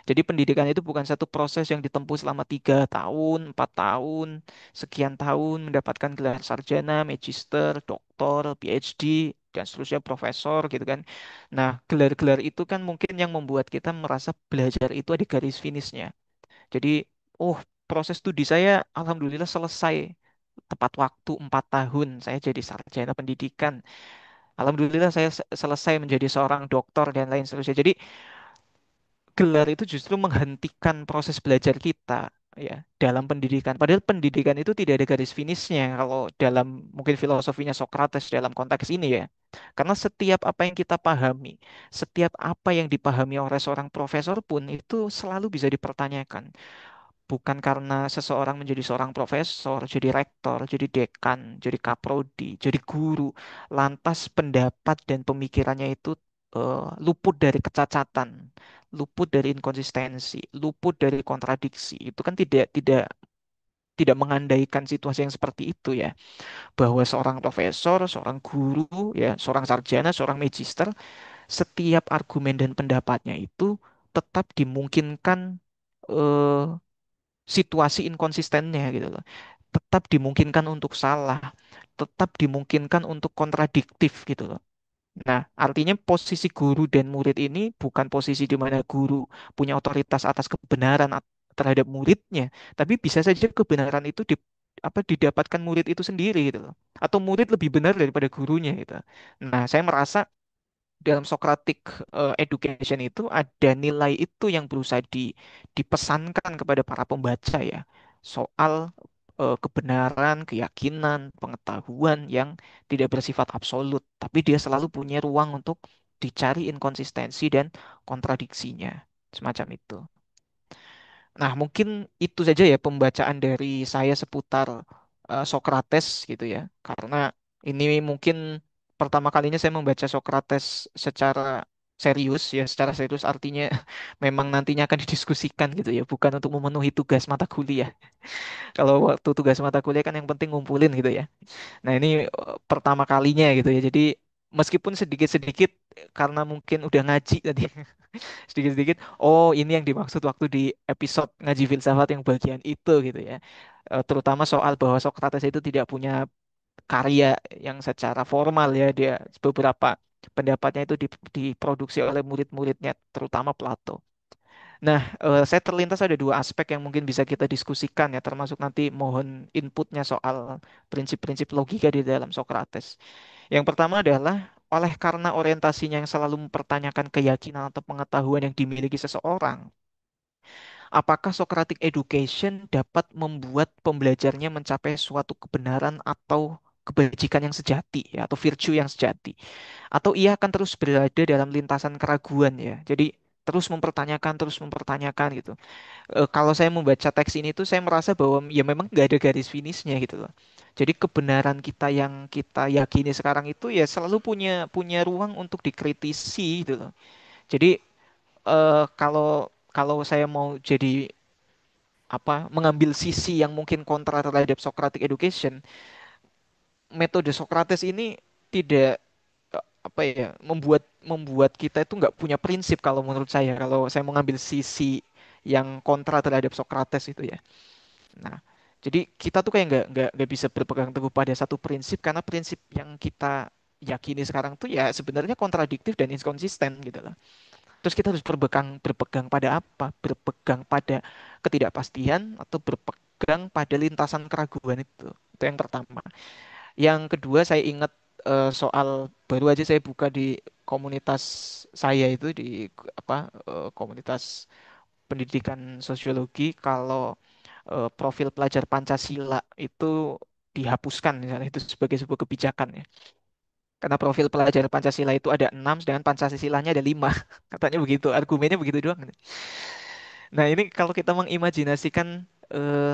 Jadi pendidikan itu bukan satu proses yang ditempuh selama 3 tahun, 4 tahun, sekian tahun mendapatkan gelar sarjana, magister, doktor, PhD, dan seterusnya profesor gitu kan. Nah, gelar-gelar itu kan mungkin yang membuat kita merasa belajar itu ada garis finishnya. Jadi, oh, proses studi saya alhamdulillah selesai tepat waktu 4 tahun. Saya jadi sarjana pendidikan. Alhamdulillah saya selesai menjadi seorang dokter dan lain sebagainya. Jadi gelar itu justru menghentikan proses belajar kita ya dalam pendidikan. Padahal pendidikan itu tidak ada garis finishnya kalau dalam mungkin filosofinya Socrates dalam konteks ini ya. Karena setiap apa yang kita pahami, setiap apa yang dipahami oleh seorang profesor pun itu selalu bisa dipertanyakan. Bukan karena seseorang menjadi seorang profesor, jadi rektor, jadi dekan, jadi kaprodi, jadi guru, lantas pendapat dan pemikirannya itu luput dari kecacatan, luput dari inkonsistensi, luput dari kontradiksi. Itu kan tidak mengandaikan situasi yang seperti itu ya, bahwa seorang profesor, seorang guru, ya, seorang sarjana, seorang magister, setiap argumen dan pendapatnya itu tetap dimungkinkan eh, situasi inkonsistennya gitu loh. Tetap dimungkinkan untuk salah, tetap dimungkinkan untuk kontradiktif gitu loh. Nah, artinya posisi guru dan murid ini bukan posisi di mana guru punya otoritas atas kebenaran terhadap muridnya, tapi bisa saja kebenaran itu didapatkan murid itu sendiri gitu loh. Atau murid lebih benar daripada gurunya gitu. Nah, saya merasa dalam Socratic education itu ada nilai itu yang berusaha dipesankan kepada para pembaca ya, soal kebenaran, keyakinan, pengetahuan yang tidak bersifat absolut, tapi dia selalu punya ruang untuk dicari inkonsistensi dan kontradiksinya, semacam itu. Nah, mungkin itu saja ya pembacaan dari saya seputar Socrates gitu ya. Karena ini mungkin pertama kalinya saya membaca Socrates secara serius ya, secara serius artinya memang nantinya akan didiskusikan gitu ya, bukan untuk memenuhi tugas mata kuliah. Kalau waktu tugas mata kuliah kan yang penting ngumpulin gitu ya. Nah, ini pertama kalinya gitu ya. Jadi meskipun sedikit-sedikit karena mungkin udah ngaji tadi sedikit-sedikit oh ini yang dimaksud waktu di episode ngaji filsafat yang bagian itu gitu ya. Terutama soal bahwa Socrates itu tidak punya karya yang secara formal ya, dia beberapa pendapatnya itu diproduksi oleh murid-muridnya terutama Plato. Nah, saya terlintas ada 2 aspek yang mungkin bisa kita diskusikan ya, termasuk nanti mohon inputnya soal prinsip-prinsip logika di dalam Socrates. Yang pertama adalah oleh karena orientasinya yang selalu mempertanyakan keyakinan atau pengetahuan yang dimiliki seseorang, apakah Socratic education dapat membuat pembelajarnya mencapai suatu kebenaran atau kebajikan yang sejati ya, atau virtue yang sejati, atau ia akan terus berada dalam lintasan keraguan ya. Jadi terus mempertanyakan gitu. Kalau saya membaca teks ini tuh saya merasa bahwa ya memang nggak ada garis finishnya gitu loh. Jadi kebenaran kita yang kita yakini sekarang itu ya selalu punya punya ruang untuk dikritisi gitu loh. Jadi kalau kalau saya mau jadi apa mengambil sisi yang mungkin kontra terhadap Socratic education, metode Socrates ini tidak apa ya, membuat membuat kita itu nggak punya prinsip kalau menurut saya, kalau saya mau ngambil sisi yang kontra terhadap Socrates itu ya. Nah, jadi kita tuh kayak nggak bisa berpegang teguh pada satu prinsip karena prinsip yang kita yakini sekarang tuh ya sebenarnya kontradiktif dan inkonsisten gitu loh. Terus kita harus berpegang berpegang pada apa? Berpegang pada ketidakpastian atau berpegang pada lintasan keraguan itu. Itu yang pertama. Yang kedua saya ingat soal baru aja saya buka di komunitas saya itu di apa komunitas pendidikan sosiologi kalau profil pelajar Pancasila itu dihapuskan misalnya itu sebagai sebuah kebijakan ya. Karena profil pelajar Pancasila itu ada 6, sedangkan Pancasilanya ada 5. Katanya begitu, argumennya begitu doang. Nah, ini kalau kita mengimajinasikan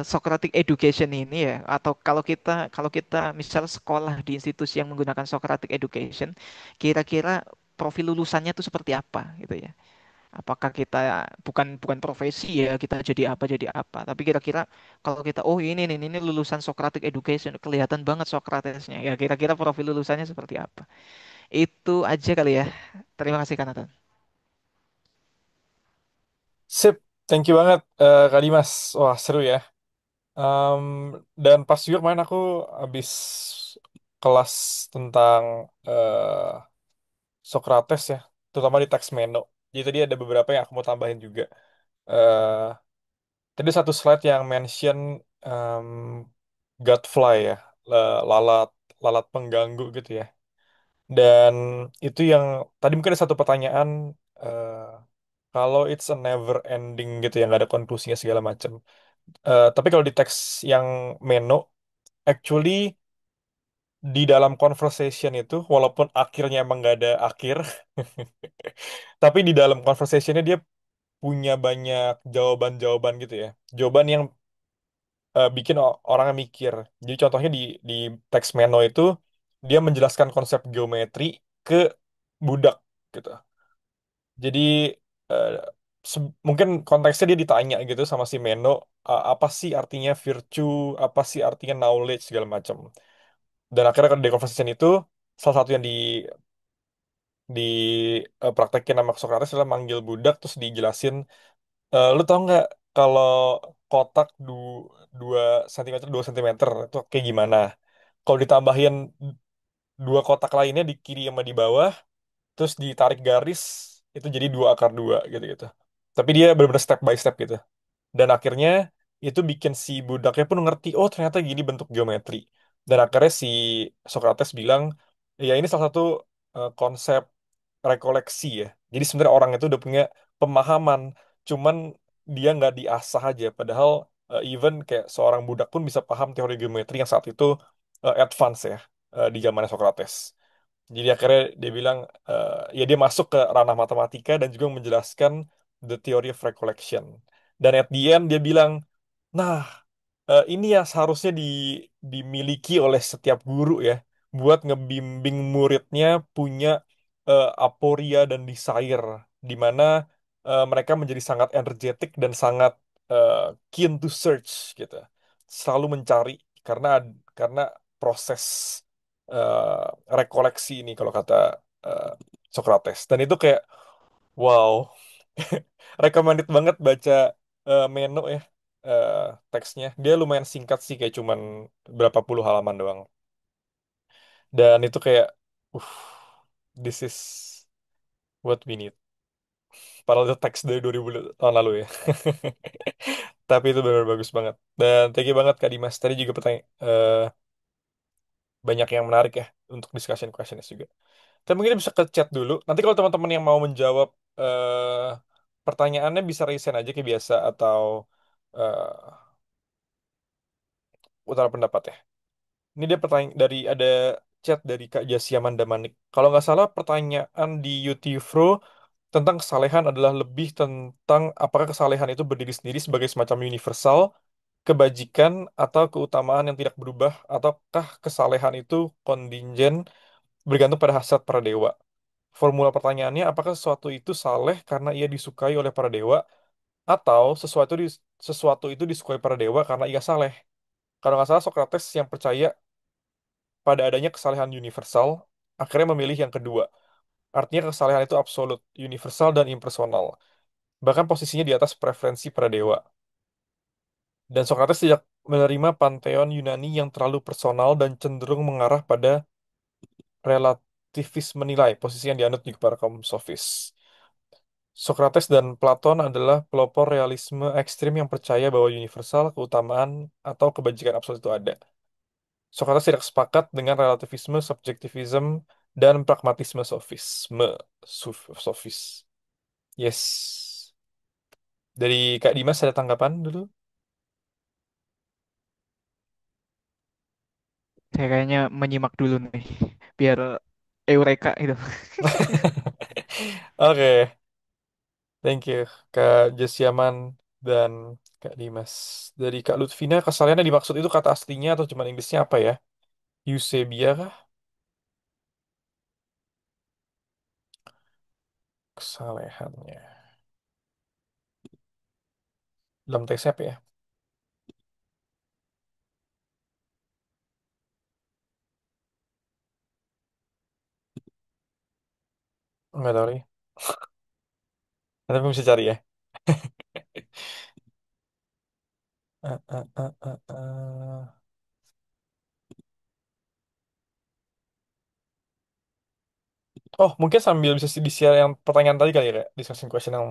Socratic education ini ya, atau kalau kita misal sekolah di institusi yang menggunakan Socratic education, kira-kira profil lulusannya itu seperti apa gitu ya. Apakah kita bukan bukan profesi ya, kita jadi apa, tapi kira-kira kalau kita oh ini lulusan Socratic education kelihatan banget Socratesnya. Ya kira-kira profil lulusannya seperti apa. Itu aja kali ya. Terima kasih Kanatan. Sip, thank you banget Kak Dimas. Wah, seru ya. Em, dan pas juga kemarin aku habis kelas tentang Socrates ya, terutama di teks Meno. Jadi tadi ada beberapa yang aku mau tambahin juga. Eh Tadi satu slide yang mention em, Godfly ya, lalat lalat pengganggu gitu ya. Dan itu yang tadi mungkin ada satu pertanyaan, eh, kalau it's a never ending gitu ya, nggak ada konklusinya segala macam. Tapi kalau di teks yang Meno, actually di dalam conversation itu, walaupun akhirnya emang nggak ada akhir, tapi di dalam conversationnya dia punya banyak jawaban-jawaban gitu ya. Jawaban yang bikin orang mikir. Jadi contohnya di teks Meno itu dia menjelaskan konsep geometri ke budak gitu. Jadi eh, mungkin konteksnya dia ditanya gitu sama si Meno, apa sih artinya virtue, apa sih artinya knowledge segala macam. Dan akhirnya di conversation itu salah satu yang di praktekin sama Socrates adalah manggil budak terus dijelasin, lu tau nggak kalau kotak 2 cm 2 cm itu kayak gimana? Kalau ditambahin 2 kotak lainnya di kiri sama di bawah, terus ditarik garis, itu jadi 2 akar 2 gitu-gitu. Tapi dia benar-benar step by step gitu. Dan akhirnya itu bikin si budaknya pun ngerti, oh ternyata gini bentuk geometri. Dan akhirnya si Socrates bilang, ya ini salah satu konsep rekoleksi ya. Jadi sebenarnya orang itu udah punya pemahaman, cuman dia nggak diasah aja. Padahal even kayak seorang budak pun bisa paham teori geometri yang saat itu advance ya, di zaman Socrates. Jadi akhirnya dia bilang, ya dia masuk ke ranah matematika dan juga menjelaskan the theory of recollection. Dan at the end dia bilang, nah, ini yang seharusnya dimiliki oleh setiap guru ya, buat ngebimbing muridnya punya aporia dan desire, di mana mereka menjadi sangat energetik dan sangat eh, keen to search gitu, selalu mencari karena karena proses rekoleksi ini kalau kata eh, Socrates. Dan itu kayak wow, recommended banget baca Meno ya, eh, teksnya. Dia lumayan singkat sih, kayak cuman berapa puluh halaman doang. Dan itu kayak, uh, this is what we need. Padahal itu teks dari 2000 tahun lalu ya. Tapi itu benar bagus banget. Dan thank you banget Kak Dimas. Tadi juga banyak yang menarik ya untuk discussion questions juga. Tapi mungkin bisa ke chat dulu. Nanti kalau teman-teman yang mau menjawab pertanyaannya bisa resign aja kayak biasa, atau eh, utara pendapat ya. Ini dia pertanyaan dari, ada chat dari Kak Jasia Mandamanik. Kalau nggak salah pertanyaan di Yutifro tentang kesalehan adalah lebih tentang apakah kesalehan itu berdiri sendiri sebagai semacam universal, kebajikan, atau keutamaan yang tidak berubah, ataukah kesalehan itu kontingen bergantung pada hasrat para dewa. Formula pertanyaannya, apakah sesuatu itu saleh karena ia disukai oleh para dewa, atau sesuatu itu disukai para dewa karena ia saleh. Kalau nggak salah Socrates yang percaya pada adanya kesalehan universal, akhirnya memilih yang kedua. Artinya kesalehan itu absolut, universal, dan impersonal. Bahkan posisinya di atas preferensi para dewa. Dan Socrates tidak menerima panteon Yunani yang terlalu personal dan cenderung mengarah pada relativisme nilai, posisi yang dianut juga para kaum sofis. Socrates dan Platon adalah pelopor realisme ekstrim yang percaya bahwa universal, keutamaan, atau kebajikan absolut itu ada. Socrates tidak sepakat dengan relativisme, subjektivisme, dan pragmatisme sofisme. Sofis. Yes. Dari Kak Dimas ada tanggapan dulu? Saya kayaknya menyimak dulu nih, biar eureka gitu. Oke, thank you Kak Jesiaman dan Kak Dimas. Dari Kak Lutfina, kesalahannya dimaksud itu kata aslinya atau cuma Inggrisnya apa ya? Eusebia kah? Kesalehannya. Dalam teksnya apa ya? Nggak tahu nih. Nanti aku bisa cari ya. Eh, eh, eh, eh. Oh, mungkin sambil bisa di-share yang pertanyaan tadi kali ya, Kak? Discussion question yang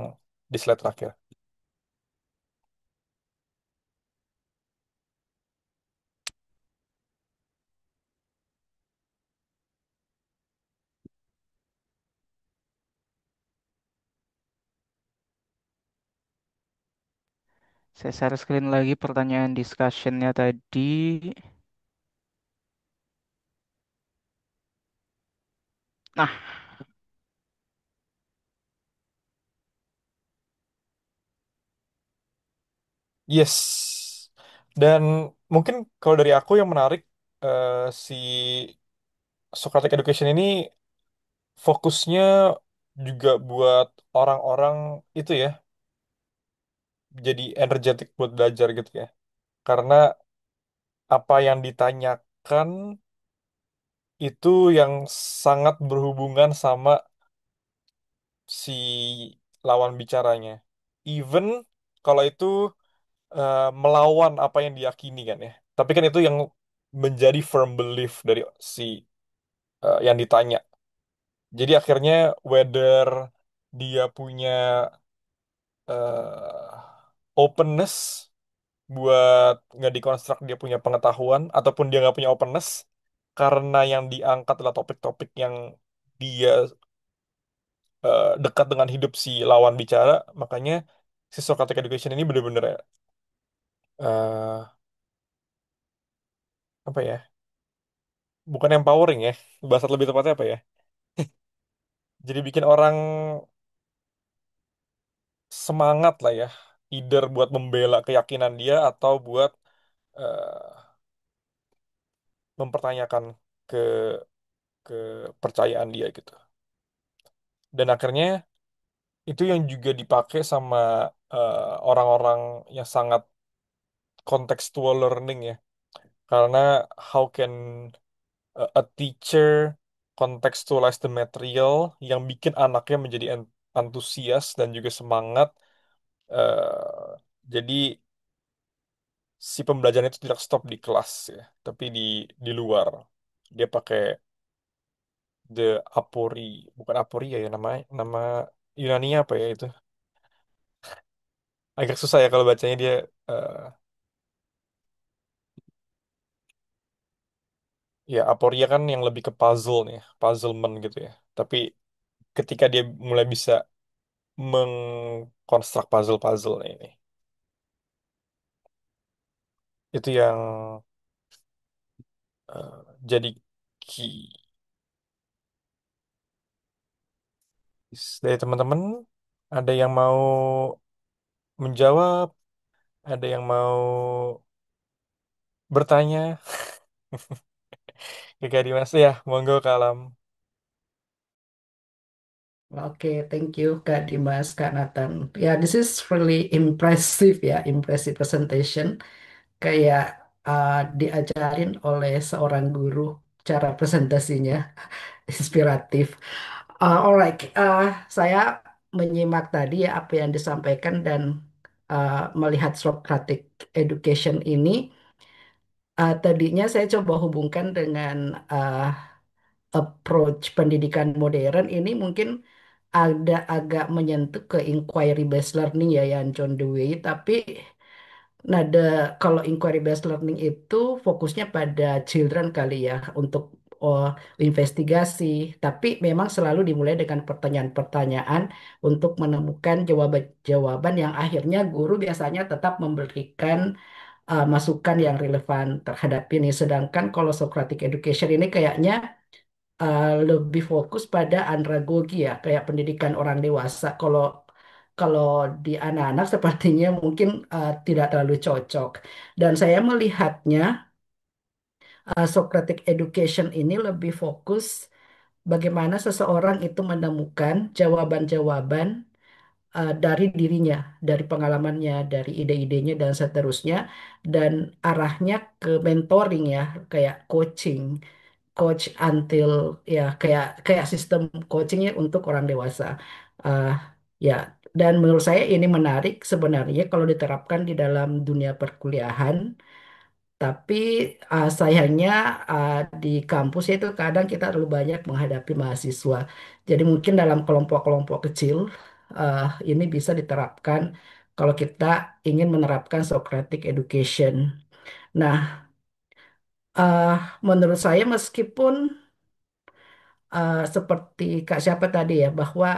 di slide terakhir. Saya share screen lagi pertanyaan discussionnya tadi. Nah, Yes. Dan mungkin kalau dari aku yang menarik, si Socratic Education ini fokusnya juga buat orang-orang itu ya, jadi energetik buat belajar gitu ya. Karena apa yang ditanyakan itu yang sangat berhubungan sama si lawan bicaranya. Even kalau itu melawan apa yang diyakini kan ya. Tapi kan itu yang menjadi firm belief dari si yang ditanya. Jadi akhirnya whether dia punya eh, openness buat nggak dikonstruk dia punya pengetahuan ataupun dia nggak punya openness karena yang diangkat adalah topik-topik yang dia dekat dengan hidup si lawan bicara, makanya si Socratic Education ini bener-bener eh, apa ya? Bukan empowering ya, bahasa lebih tepatnya apa ya? Jadi bikin orang semangat lah ya, either buat membela keyakinan dia atau buat eh, mempertanyakan ke kepercayaan dia gitu. Dan akhirnya itu yang juga dipakai sama orang-orang yang sangat contextual learning ya. Karena how can a teacher contextualize the material yang bikin anaknya menjadi antusias dan juga semangat. Jadi si pembelajaran itu tidak stop di kelas ya, tapi di luar. Dia pakai the apori, bukan aporia ya nama Yunani apa ya itu? Agak susah ya kalau bacanya dia eh, ya aporia kan yang lebih ke puzzle nih, puzzlement gitu ya. Tapi ketika dia mulai bisa mengkonstruk puzzle-puzzle ini, itu yang jadi key. Dari teman-teman, ada yang mau menjawab, ada yang mau bertanya. Oke, Dimas ya, monggo kalam. Oke, thank you Kak Dimas, Kak Nathan. Ya, this is really impressive ya, impressive presentation. Kayak diajarin oleh seorang guru cara presentasinya inspiratif. Alright, saya menyimak tadi ya apa yang disampaikan dan melihat Socratic Education ini. Tadinya saya coba hubungkan dengan uh, approach pendidikan modern ini mungkin ada agak menyentuh ke inquiry based learning ya yang John Dewey, tapi kalau inquiry based learning itu fokusnya pada children kali ya untuk oh, investigasi, tapi memang selalu dimulai dengan pertanyaan-pertanyaan untuk menemukan jawaban-jawaban yang akhirnya guru biasanya tetap memberikan masukan yang relevan terhadap ini. Sedangkan kalau Socratic Education ini kayaknya lebih fokus pada andragogi ya, kayak pendidikan orang dewasa. Kalau kalau di anak-anak sepertinya mungkin tidak terlalu cocok. Dan saya melihatnya Socratic Education ini lebih fokus bagaimana seseorang itu menemukan jawaban-jawaban dari dirinya, dari pengalamannya, dari ide-idenya dan seterusnya, dan arahnya ke mentoring ya, kayak coaching, coach until ya kayak kayak sistem coachingnya untuk orang dewasa. Uh, ya, dan menurut saya ini menarik sebenarnya kalau diterapkan di dalam dunia perkuliahan. Tapi sayangnya di kampus itu kadang kita terlalu banyak menghadapi mahasiswa. Jadi mungkin dalam kelompok-kelompok kecil ini bisa diterapkan kalau kita ingin menerapkan Socratic Education. Nah, uh, menurut saya meskipun seperti Kak siapa tadi ya bahwa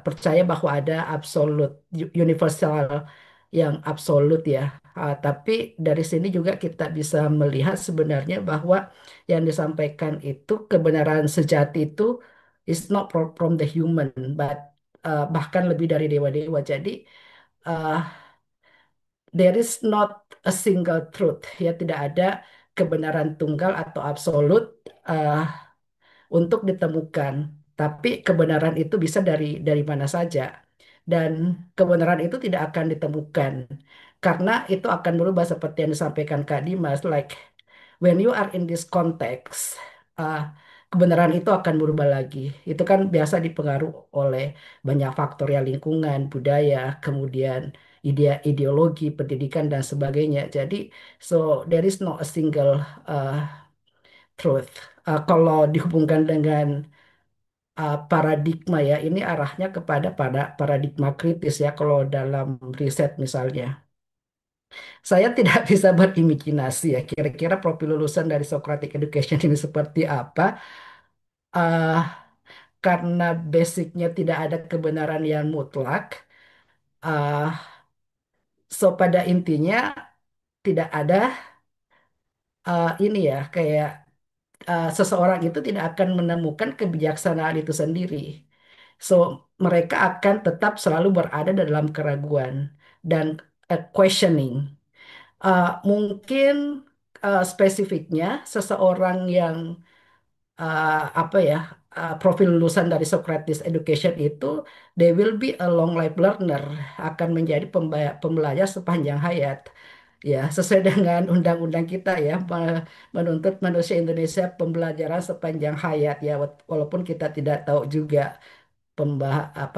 percaya bahwa ada absolut universal yang absolut ya. Tapi dari sini juga kita bisa melihat sebenarnya bahwa yang disampaikan itu kebenaran sejati itu is not from the human but bahkan lebih dari dewa-dewa. Jadi uh, there is not a single truth ya, tidak ada kebenaran tunggal atau absolut uh, untuk ditemukan. Tapi kebenaran itu bisa dari mana saja. Dan kebenaran itu tidak akan ditemukan. Karena itu akan berubah seperti yang disampaikan Kak Dimas. Like, when you are in this context, uh, kebenaran itu akan berubah lagi. Itu kan biasa dipengaruhi oleh banyak faktor ya, lingkungan, budaya, kemudian ideologi, pendidikan, dan sebagainya. Jadi, so there is no a single uh, truth. Kalau dihubungkan dengan paradigma ya, ini arahnya kepada pada paradigma kritis ya kalau dalam riset misalnya. Saya tidak bisa berimajinasi ya kira-kira profil lulusan dari Socratic Education ini seperti apa. eh karena basicnya tidak ada kebenaran yang mutlak. eh so pada intinya tidak ada ini ya kayak seseorang itu tidak akan menemukan kebijaksanaan itu sendiri. So, mereka akan tetap selalu berada dalam keraguan dan questioning. Mungkin spesifiknya seseorang yang apa ya profil lulusan dari Socrates Education itu they will be a long life learner, akan menjadi pembelajar sepanjang hayat. Ya, sesuai dengan undang-undang kita ya, menuntut manusia Indonesia pembelajaran sepanjang hayat ya, walaupun kita tidak tahu juga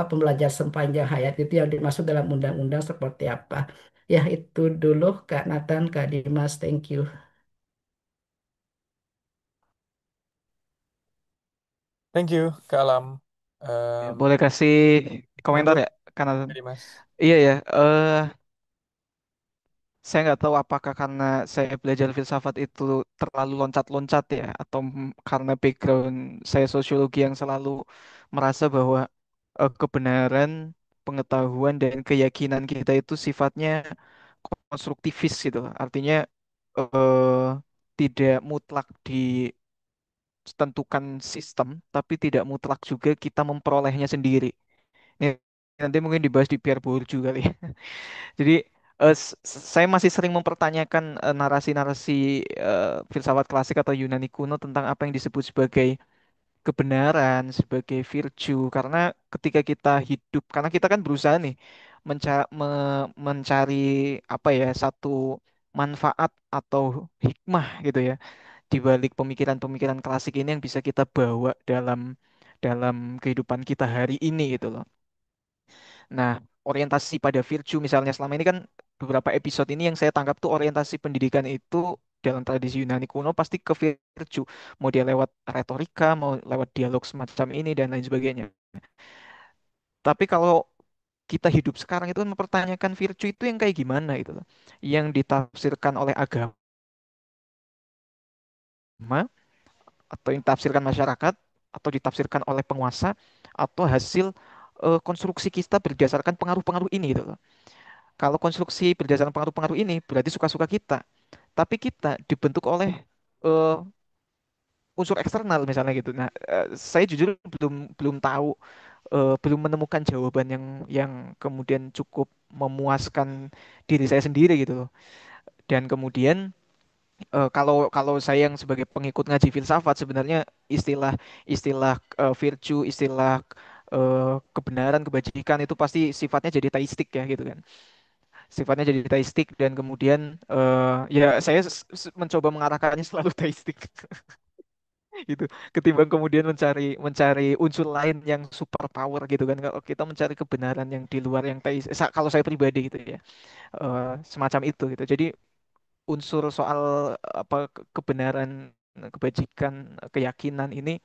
pembelajar sepanjang hayat itu yang dimaksud dalam undang-undang seperti apa. Ya, itu dulu Kak Nathan, Kak Dimas, thank you. Thank you, Kak Alam. Ya, Em, boleh kasih komentar lanjut, ya? Karena jadi Mas. iya ya, saya nggak tahu apakah karena saya belajar filsafat itu terlalu loncat-loncat ya, atau karena background saya sosiologi yang selalu merasa bahwa kebenaran, pengetahuan dan keyakinan kita itu sifatnya konstruktivis gitu. Artinya eh, tidak mutlak ditentukan sistem, tapi tidak mutlak juga kita memperolehnya sendiri. Ini nanti mungkin dibahas di Pierre Bourdieu kali ya. Jadi saya masih sering mempertanyakan narasi-narasi filsafat klasik atau Yunani kuno tentang apa yang disebut sebagai kebenaran, sebagai virtue. Karena ketika kita hidup, karena kita kan berusaha nih mencari apa ya satu manfaat atau hikmah gitu ya di balik pemikiran-pemikiran klasik ini yang bisa kita bawa dalam dalam kehidupan kita hari ini gitu loh. Nah, orientasi pada virtue misalnya selama ini kan beberapa episode ini yang saya tangkap tuh orientasi pendidikan itu dalam tradisi Yunani kuno pasti ke virtue. Mau dia lewat retorika, mau lewat dialog semacam ini dan lain sebagainya. Tapi kalau kita hidup sekarang itu kan mempertanyakan virtue itu yang kayak gimana gitu loh. Yang ditafsirkan oleh agama atau yang ditafsirkan masyarakat atau ditafsirkan oleh penguasa atau hasil konstruksi kita berdasarkan pengaruh-pengaruh ini gitu loh. Kalau konstruksi berdasarkan pengaruh-pengaruh ini berarti suka-suka kita, tapi kita dibentuk oleh eh, unsur eksternal misalnya gitu. Nah, saya jujur belum belum tahu, belum menemukan jawaban yang kemudian cukup memuaskan diri saya sendiri gitu loh. Dan kemudian kalau kalau saya yang sebagai pengikut ngaji filsafat sebenarnya istilah istilah virtue, istilah kebenaran, kebajikan itu pasti sifatnya jadi teistik ya gitu kan. Sifatnya jadi teistik dan kemudian ya saya mencoba mengarahkannya selalu teistik gitu ketimbang kemudian mencari mencari unsur lain yang super power gitu kan. Kalau kita mencari kebenaran yang di luar yang teis, kalau saya pribadi gitu ya, semacam itu gitu. Jadi unsur soal apa kebenaran, kebajikan, keyakinan ini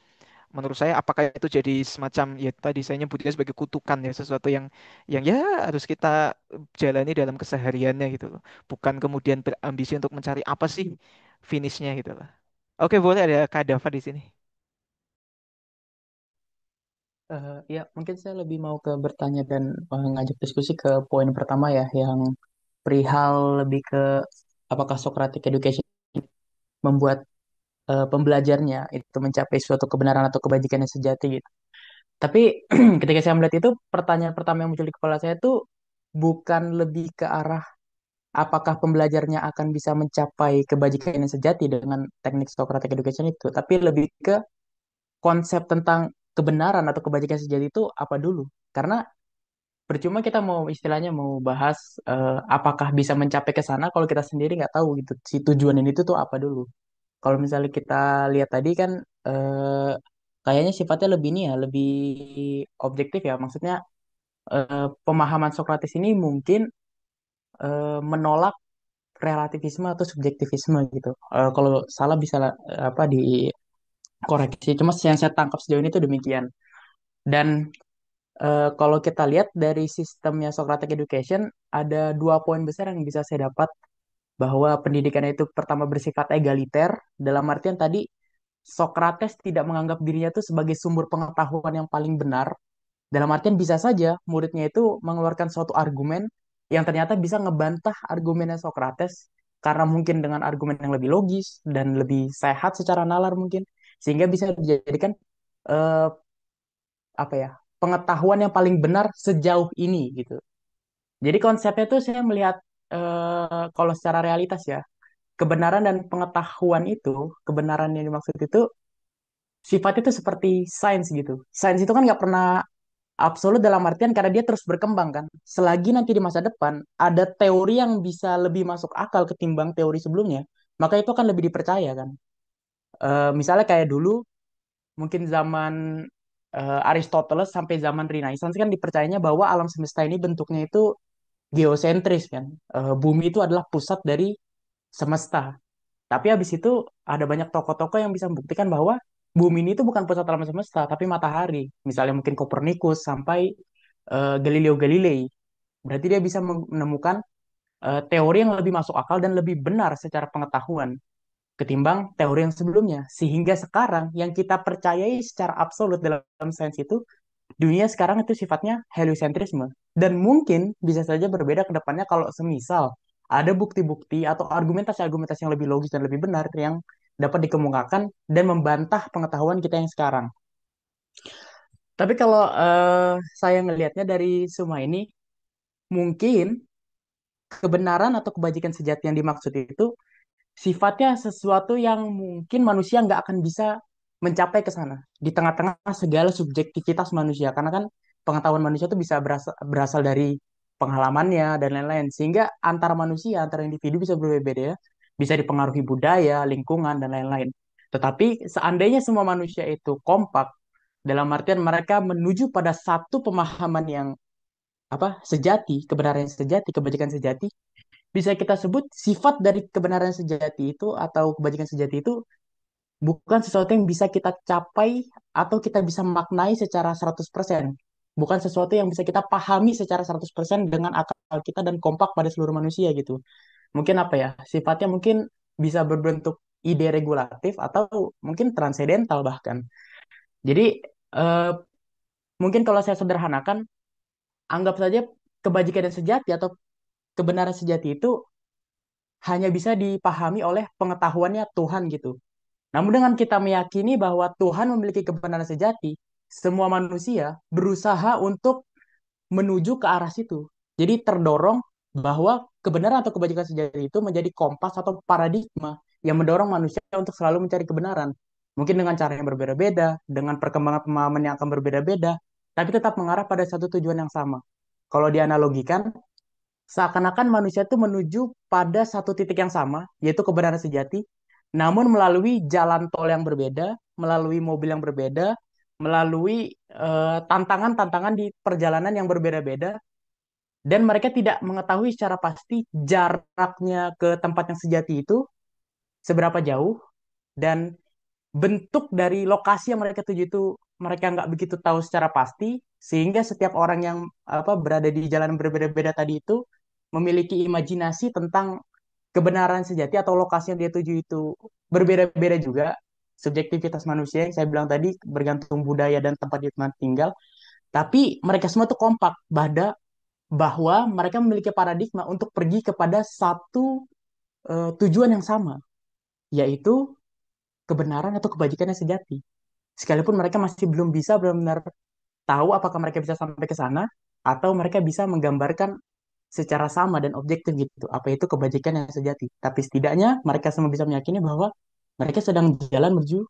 menurut saya apakah itu jadi semacam ya tadi saya nyebutnya sebagai kutukan ya, sesuatu yang ya harus kita jalani dalam kesehariannya gitu loh. Bukan kemudian berambisi untuk mencari apa sih finishnya gitu loh. Oke, boleh ada Kak Dava di sini. Ya, mungkin saya lebih mau ke bertanya dan ngajak diskusi ke poin pertama ya, yang perihal lebih ke apakah Socratic Education membuat pembelajarnya itu mencapai suatu kebenaran atau kebajikan yang sejati gitu. Tapi ketika saya melihat itu, pertanyaan pertama yang muncul di kepala saya itu bukan lebih ke arah apakah pembelajarnya akan bisa mencapai kebajikan yang sejati dengan teknik Socratic Education itu, tapi lebih ke konsep tentang kebenaran atau kebajikan sejati itu apa dulu. Karena percuma kita mau istilahnya mau bahas apakah bisa mencapai ke sana kalau kita sendiri nggak tahu gitu si tujuan ini tuh apa dulu. Kalau misalnya kita lihat tadi kan eh, kayaknya sifatnya lebih ini ya, lebih objektif ya. Maksudnya pemahaman Sokrates ini mungkin menolak relativisme atau subjektivisme gitu. Kalau salah bisa apa dikoreksi. Cuma yang saya tangkap sejauh ini tuh demikian. Dan kalau kita lihat dari sistemnya Socratic Education, ada dua poin besar yang bisa saya dapat bahwa pendidikan itu pertama bersifat egaliter, dalam artian tadi Socrates tidak menganggap dirinya itu sebagai sumber pengetahuan yang paling benar. Dalam artian bisa saja muridnya itu mengeluarkan suatu argumen yang ternyata bisa ngebantah argumennya Socrates karena mungkin dengan argumen yang lebih logis dan lebih sehat secara nalar mungkin, sehingga bisa dijadikan eh, apa ya, pengetahuan yang paling benar sejauh ini gitu. Jadi konsepnya tuh saya melihat kalau secara realitas ya, kebenaran dan pengetahuan itu, kebenaran yang dimaksud itu sifatnya itu seperti sains gitu. Sains itu kan nggak pernah absolut dalam artian karena dia terus berkembang kan. Selagi nanti di masa depan ada teori yang bisa lebih masuk akal ketimbang teori sebelumnya, maka itu akan lebih dipercaya kan. Misalnya kayak dulu mungkin zaman Aristoteles sampai zaman Renaissance kan dipercayanya bahwa alam semesta ini bentuknya itu geosentris kan. Bumi itu adalah pusat dari semesta. Tapi habis itu ada banyak tokoh-tokoh yang bisa membuktikan bahwa bumi ini itu bukan pusat alam semesta, tapi matahari. Misalnya mungkin Copernicus sampai Galileo Galilei. Berarti dia bisa menemukan teori yang lebih masuk akal dan lebih benar secara pengetahuan ketimbang teori yang sebelumnya. Sehingga sekarang yang kita percayai secara absolut dalam sains itu, dunia sekarang itu sifatnya heliocentrisme. Dan mungkin bisa saja berbeda ke depannya kalau semisal ada bukti-bukti atau argumentasi-argumentasi yang lebih logis dan lebih benar yang dapat dikemukakan dan membantah pengetahuan kita yang sekarang. Tapi kalau saya ngelihatnya dari semua ini, mungkin kebenaran atau kebajikan sejati yang dimaksud itu sifatnya sesuatu yang mungkin manusia nggak akan bisa mencapai ke sana di tengah-tengah segala subjektivitas manusia karena kan pengetahuan manusia itu bisa berasal dari pengalamannya dan lain-lain sehingga antara manusia antara individu bisa berbeda ya bisa dipengaruhi budaya, lingkungan, dan lain-lain. Tetapi seandainya semua manusia itu kompak, dalam artian mereka menuju pada satu pemahaman yang sejati, kebenaran yang sejati, kebajikan sejati, bisa kita sebut sifat dari kebenaran sejati itu atau kebajikan sejati itu bukan sesuatu yang bisa kita capai atau kita bisa maknai secara 100%. Bukan sesuatu yang bisa kita pahami secara 100% dengan akal kita dan kompak pada seluruh manusia gitu. Mungkin apa ya, sifatnya mungkin bisa berbentuk ide regulatif atau mungkin transedental bahkan. Jadi eh, mungkin kalau saya sederhanakan, anggap saja kebajikan yang sejati atau kebenaran sejati itu hanya bisa dipahami oleh pengetahuannya Tuhan gitu. Namun dengan kita meyakini bahwa Tuhan memiliki kebenaran sejati, semua manusia berusaha untuk menuju ke arah situ. Jadi terdorong bahwa kebenaran atau kebajikan sejati itu menjadi kompas atau paradigma yang mendorong manusia untuk selalu mencari kebenaran. Mungkin dengan cara yang berbeda-beda, dengan perkembangan pemahaman yang akan berbeda-beda, tapi tetap mengarah pada satu tujuan yang sama. Kalau dianalogikan, seakan-akan manusia itu menuju pada satu titik yang sama, yaitu kebenaran sejati, namun melalui jalan tol yang berbeda, melalui mobil yang berbeda, melalui tantangan-tantangan di perjalanan yang berbeda-beda, dan mereka tidak mengetahui secara pasti jaraknya ke tempat yang sejati itu seberapa jauh, dan bentuk dari lokasi yang mereka tuju itu mereka nggak begitu tahu secara pasti, sehingga setiap orang yang berada di jalan yang berbeda-beda tadi itu memiliki imajinasi tentang kebenaran sejati atau lokasi yang dia tuju itu berbeda-beda juga. Subjektivitas manusia yang saya bilang tadi bergantung budaya dan tempat di mana tinggal. Tapi mereka semua tuh kompak bahwa mereka memiliki paradigma untuk pergi kepada satu tujuan yang sama, yaitu kebenaran atau kebajikan yang sejati. Sekalipun mereka masih belum bisa benar-benar tahu apakah mereka bisa sampai ke sana atau mereka bisa menggambarkan secara sama dan objektif gitu apa itu kebajikan yang sejati. Tapi setidaknya mereka semua bisa meyakini bahwa mereka sedang jalan menuju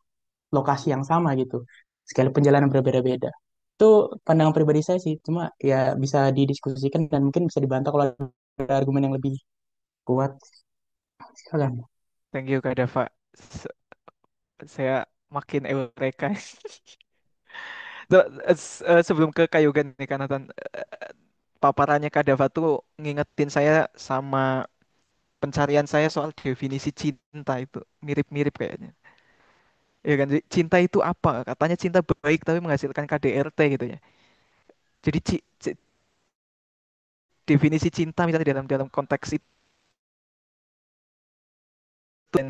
lokasi yang sama gitu. Sekalipun jalan yang berbeda-beda. Itu pandangan pribadi saya sih. Cuma ya bisa didiskusikan dan mungkin bisa dibantah kalau ada argumen yang lebih kuat. Silakan. Thank you Kak Dava. S- Saya makin eureka. Sebelum ke Kak nih kan Nathan, paparannya Kak Dava tuh ngingetin saya sama pencarian saya soal definisi cinta itu mirip-mirip kayaknya. Ya kan, cinta itu apa? Katanya cinta baik tapi menghasilkan KDRT gitu ya. Jadi definisi cinta misalnya dalam dalam konteks itu dan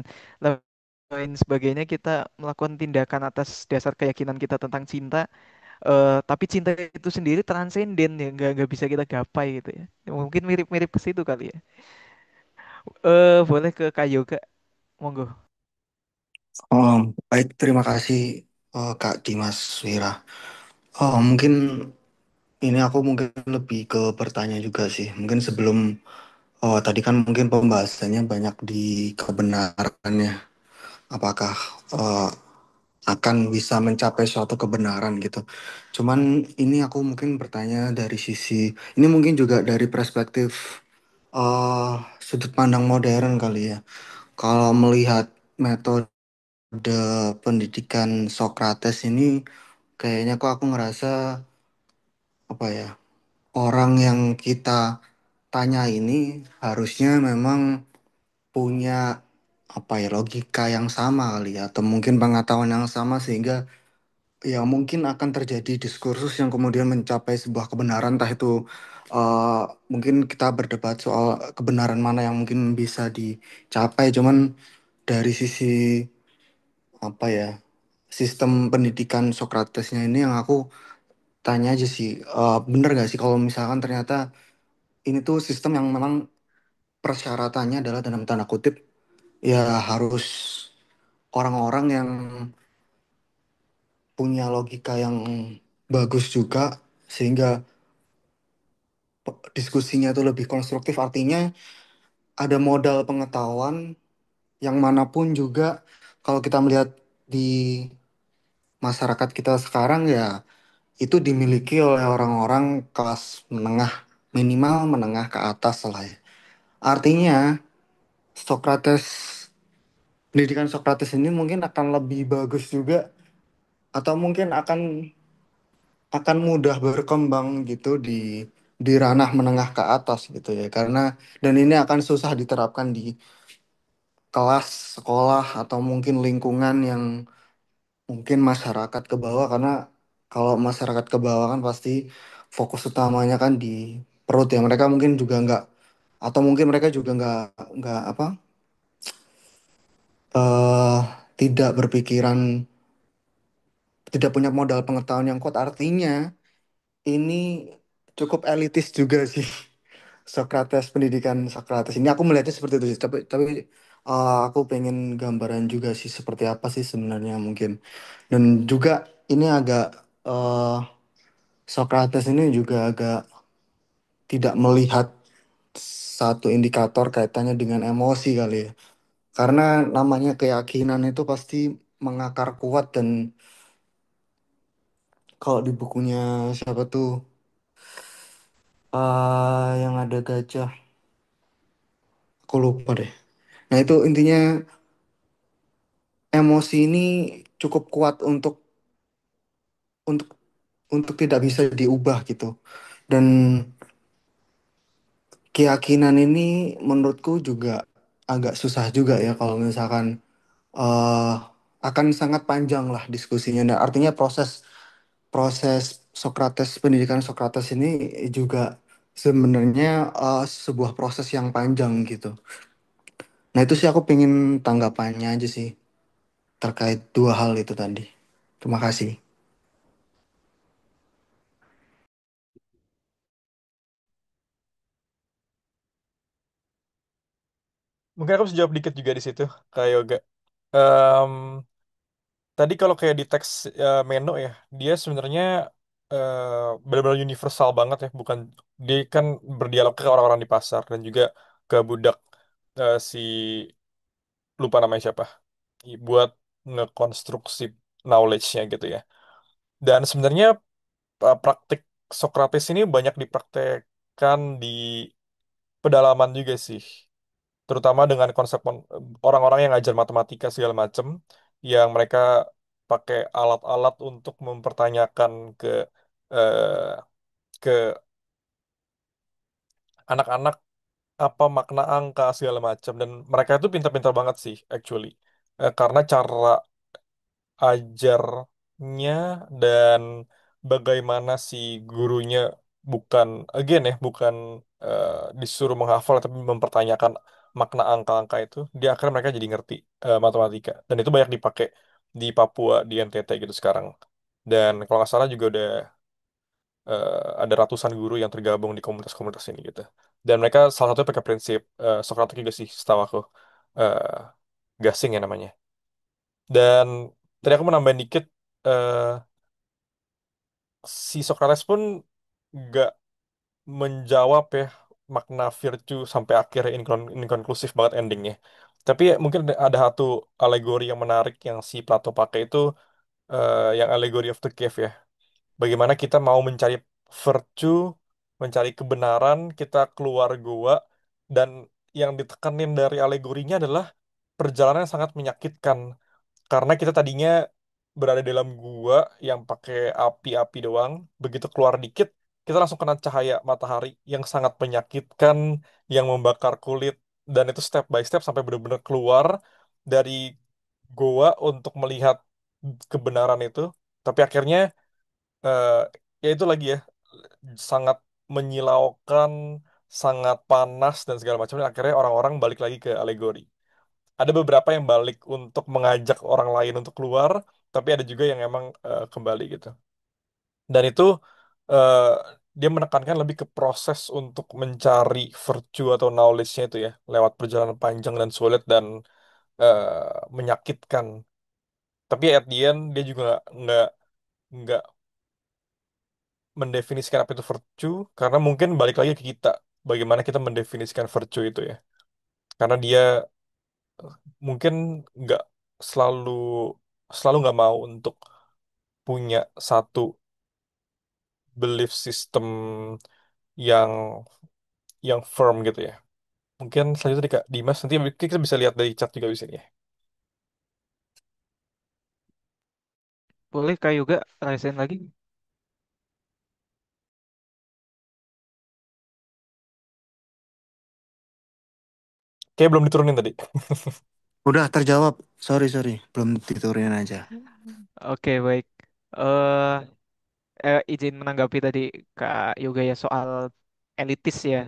lain sebagainya kita melakukan tindakan atas dasar keyakinan kita tentang cinta, tapi cinta itu sendiri transenden ya, nggak bisa kita gapai gitu ya. Mungkin mirip-mirip ke situ kali ya. Boleh ke Kak Yoga, monggo. Baik, terima kasih Kak Dimas Wira. Mungkin ini aku mungkin lebih ke bertanya juga sih. Mungkin sebelum tadi kan mungkin pembahasannya banyak di kebenarannya. Apakah eh, akan bisa mencapai suatu kebenaran gitu. Cuman ini aku mungkin bertanya dari sisi, ini mungkin juga dari perspektif eh sudut pandang modern kali ya. Kalau melihat metode pendidikan Socrates ini kayaknya kok aku ngerasa apa ya, orang yang kita tanya ini harusnya memang punya apa ya, logika yang sama kali ya, atau mungkin pengetahuan yang sama sehingga ya mungkin akan terjadi diskursus yang kemudian mencapai sebuah kebenaran, entah itu eh, mungkin kita berdebat soal kebenaran mana yang mungkin bisa dicapai. Cuman dari sisi apa ya, sistem pendidikan Sokratesnya ini yang aku tanya aja sih, bener gak sih kalau misalkan ternyata ini tuh sistem yang memang persyaratannya adalah dalam tanda kutip ya harus orang-orang yang punya logika yang bagus juga, sehingga diskusinya tuh lebih konstruktif, artinya ada modal pengetahuan yang manapun juga. Kalau kita melihat di masyarakat kita sekarang ya itu dimiliki oleh orang-orang kelas menengah, minimal menengah ke atas lah ya. Artinya Sokrates, pendidikan Sokrates ini mungkin akan lebih bagus juga, atau mungkin akan mudah berkembang gitu di ranah menengah ke atas gitu ya, karena dan ini akan susah diterapkan di kelas sekolah atau mungkin lingkungan yang mungkin masyarakat ke bawah, karena kalau masyarakat ke bawah kan pasti fokus utamanya kan di perut ya, mereka mungkin juga nggak, atau mungkin mereka juga nggak apa, eh tidak berpikiran, tidak punya modal pengetahuan yang kuat, artinya ini cukup elitis juga sih. Sokrates, pendidikan Sokrates ini aku melihatnya seperti itu sih, tapi aku pengen gambaran juga sih seperti apa sih sebenarnya mungkin, dan juga ini agak, eh Sokrates ini juga agak tidak melihat satu indikator kaitannya dengan emosi kali ya, karena namanya keyakinan itu pasti mengakar kuat, dan kalau di bukunya siapa tuh, yang ada gajah, aku lupa deh. Nah itu intinya emosi ini cukup kuat untuk untuk tidak bisa diubah gitu. Dan keyakinan ini menurutku juga agak susah juga ya, kalau misalkan eh akan sangat panjang lah diskusinya. Nah, artinya proses proses Sokrates, pendidikan Sokrates ini juga sebenarnya sebuah proses yang panjang gitu. Nah itu sih aku pengen tanggapannya aja sih terkait dua hal itu tadi. Terima kasih. Mungkin aku bisa jawab dikit juga di situ, kayak yoga. Em, Tadi kalau kayak di teks menu ya, dia sebenarnya eh, benar-benar universal banget ya, bukan, dia kan berdialog ke orang-orang di pasar dan juga ke budak, si lupa namanya siapa, buat ngekonstruksi knowledge-nya gitu ya. Dan sebenarnya praktik Socrates ini banyak dipraktekkan di pedalaman juga sih, terutama dengan konsep orang-orang yang ngajar matematika segala macem, yang mereka pakai alat-alat untuk mempertanyakan eh, ke anak-anak apa makna angka segala macam, dan mereka itu pintar-pintar banget sih actually. Karena cara ajarnya dan bagaimana si gurunya, bukan, again ya, bukan eh, disuruh menghafal tapi mempertanyakan makna angka-angka itu, dia akhirnya mereka jadi ngerti matematika, dan itu banyak dipakai di Papua, di NTT gitu sekarang. Dan kalau nggak salah juga udah ada ratusan guru yang tergabung di komunitas-komunitas ini gitu, dan mereka salah satunya pakai prinsip Socrates juga sih setahu aku, eh, gasing ya namanya. Dan tadi aku menambahin dikit, eh, si Socrates pun nggak menjawab ya makna virtue sampai akhirnya inkonklusif banget endingnya. Tapi ya, mungkin ada satu alegori yang menarik yang si Plato pakai itu, yang allegory of the cave ya. Bagaimana kita mau mencari virtue, mencari kebenaran, kita keluar gua, dan yang ditekanin dari alegorinya adalah perjalanan yang sangat menyakitkan. Karena kita tadinya berada dalam gua yang pakai api-api doang, begitu keluar dikit, kita langsung kena cahaya matahari yang sangat menyakitkan, yang membakar kulit, dan itu step by step sampai benar-benar keluar dari gua untuk melihat kebenaran itu. Tapi akhirnya, eh, ya itu lagi ya, sangat menyilaukan, sangat panas dan segala macam. Dan akhirnya orang-orang balik lagi ke alegori. Ada beberapa yang balik untuk mengajak orang lain untuk keluar, tapi ada juga yang emang kembali gitu. Dan itu eh, dia menekankan lebih ke proses untuk mencari virtue atau knowledge-nya itu ya, lewat perjalanan panjang dan sulit dan menyakitkan. Tapi at the end dia juga nggak mendefinisikan apa itu virtue, karena mungkin balik lagi ke kita, bagaimana kita mendefinisikan virtue itu ya. Karena dia mungkin nggak selalu selalu nggak mau untuk punya satu belief system yang firm gitu ya. Mungkin selanjutnya dari Kak Dimas, nanti kita bisa lihat dari chat juga di sini ya. Boleh Kak Yoga rasain lagi? Kayak belum diturunin tadi. Udah terjawab. Sorry, sorry. Belum diturunin aja. Oke, baik. eh izin menanggapi tadi Kak Yoga ya soal elitis ya.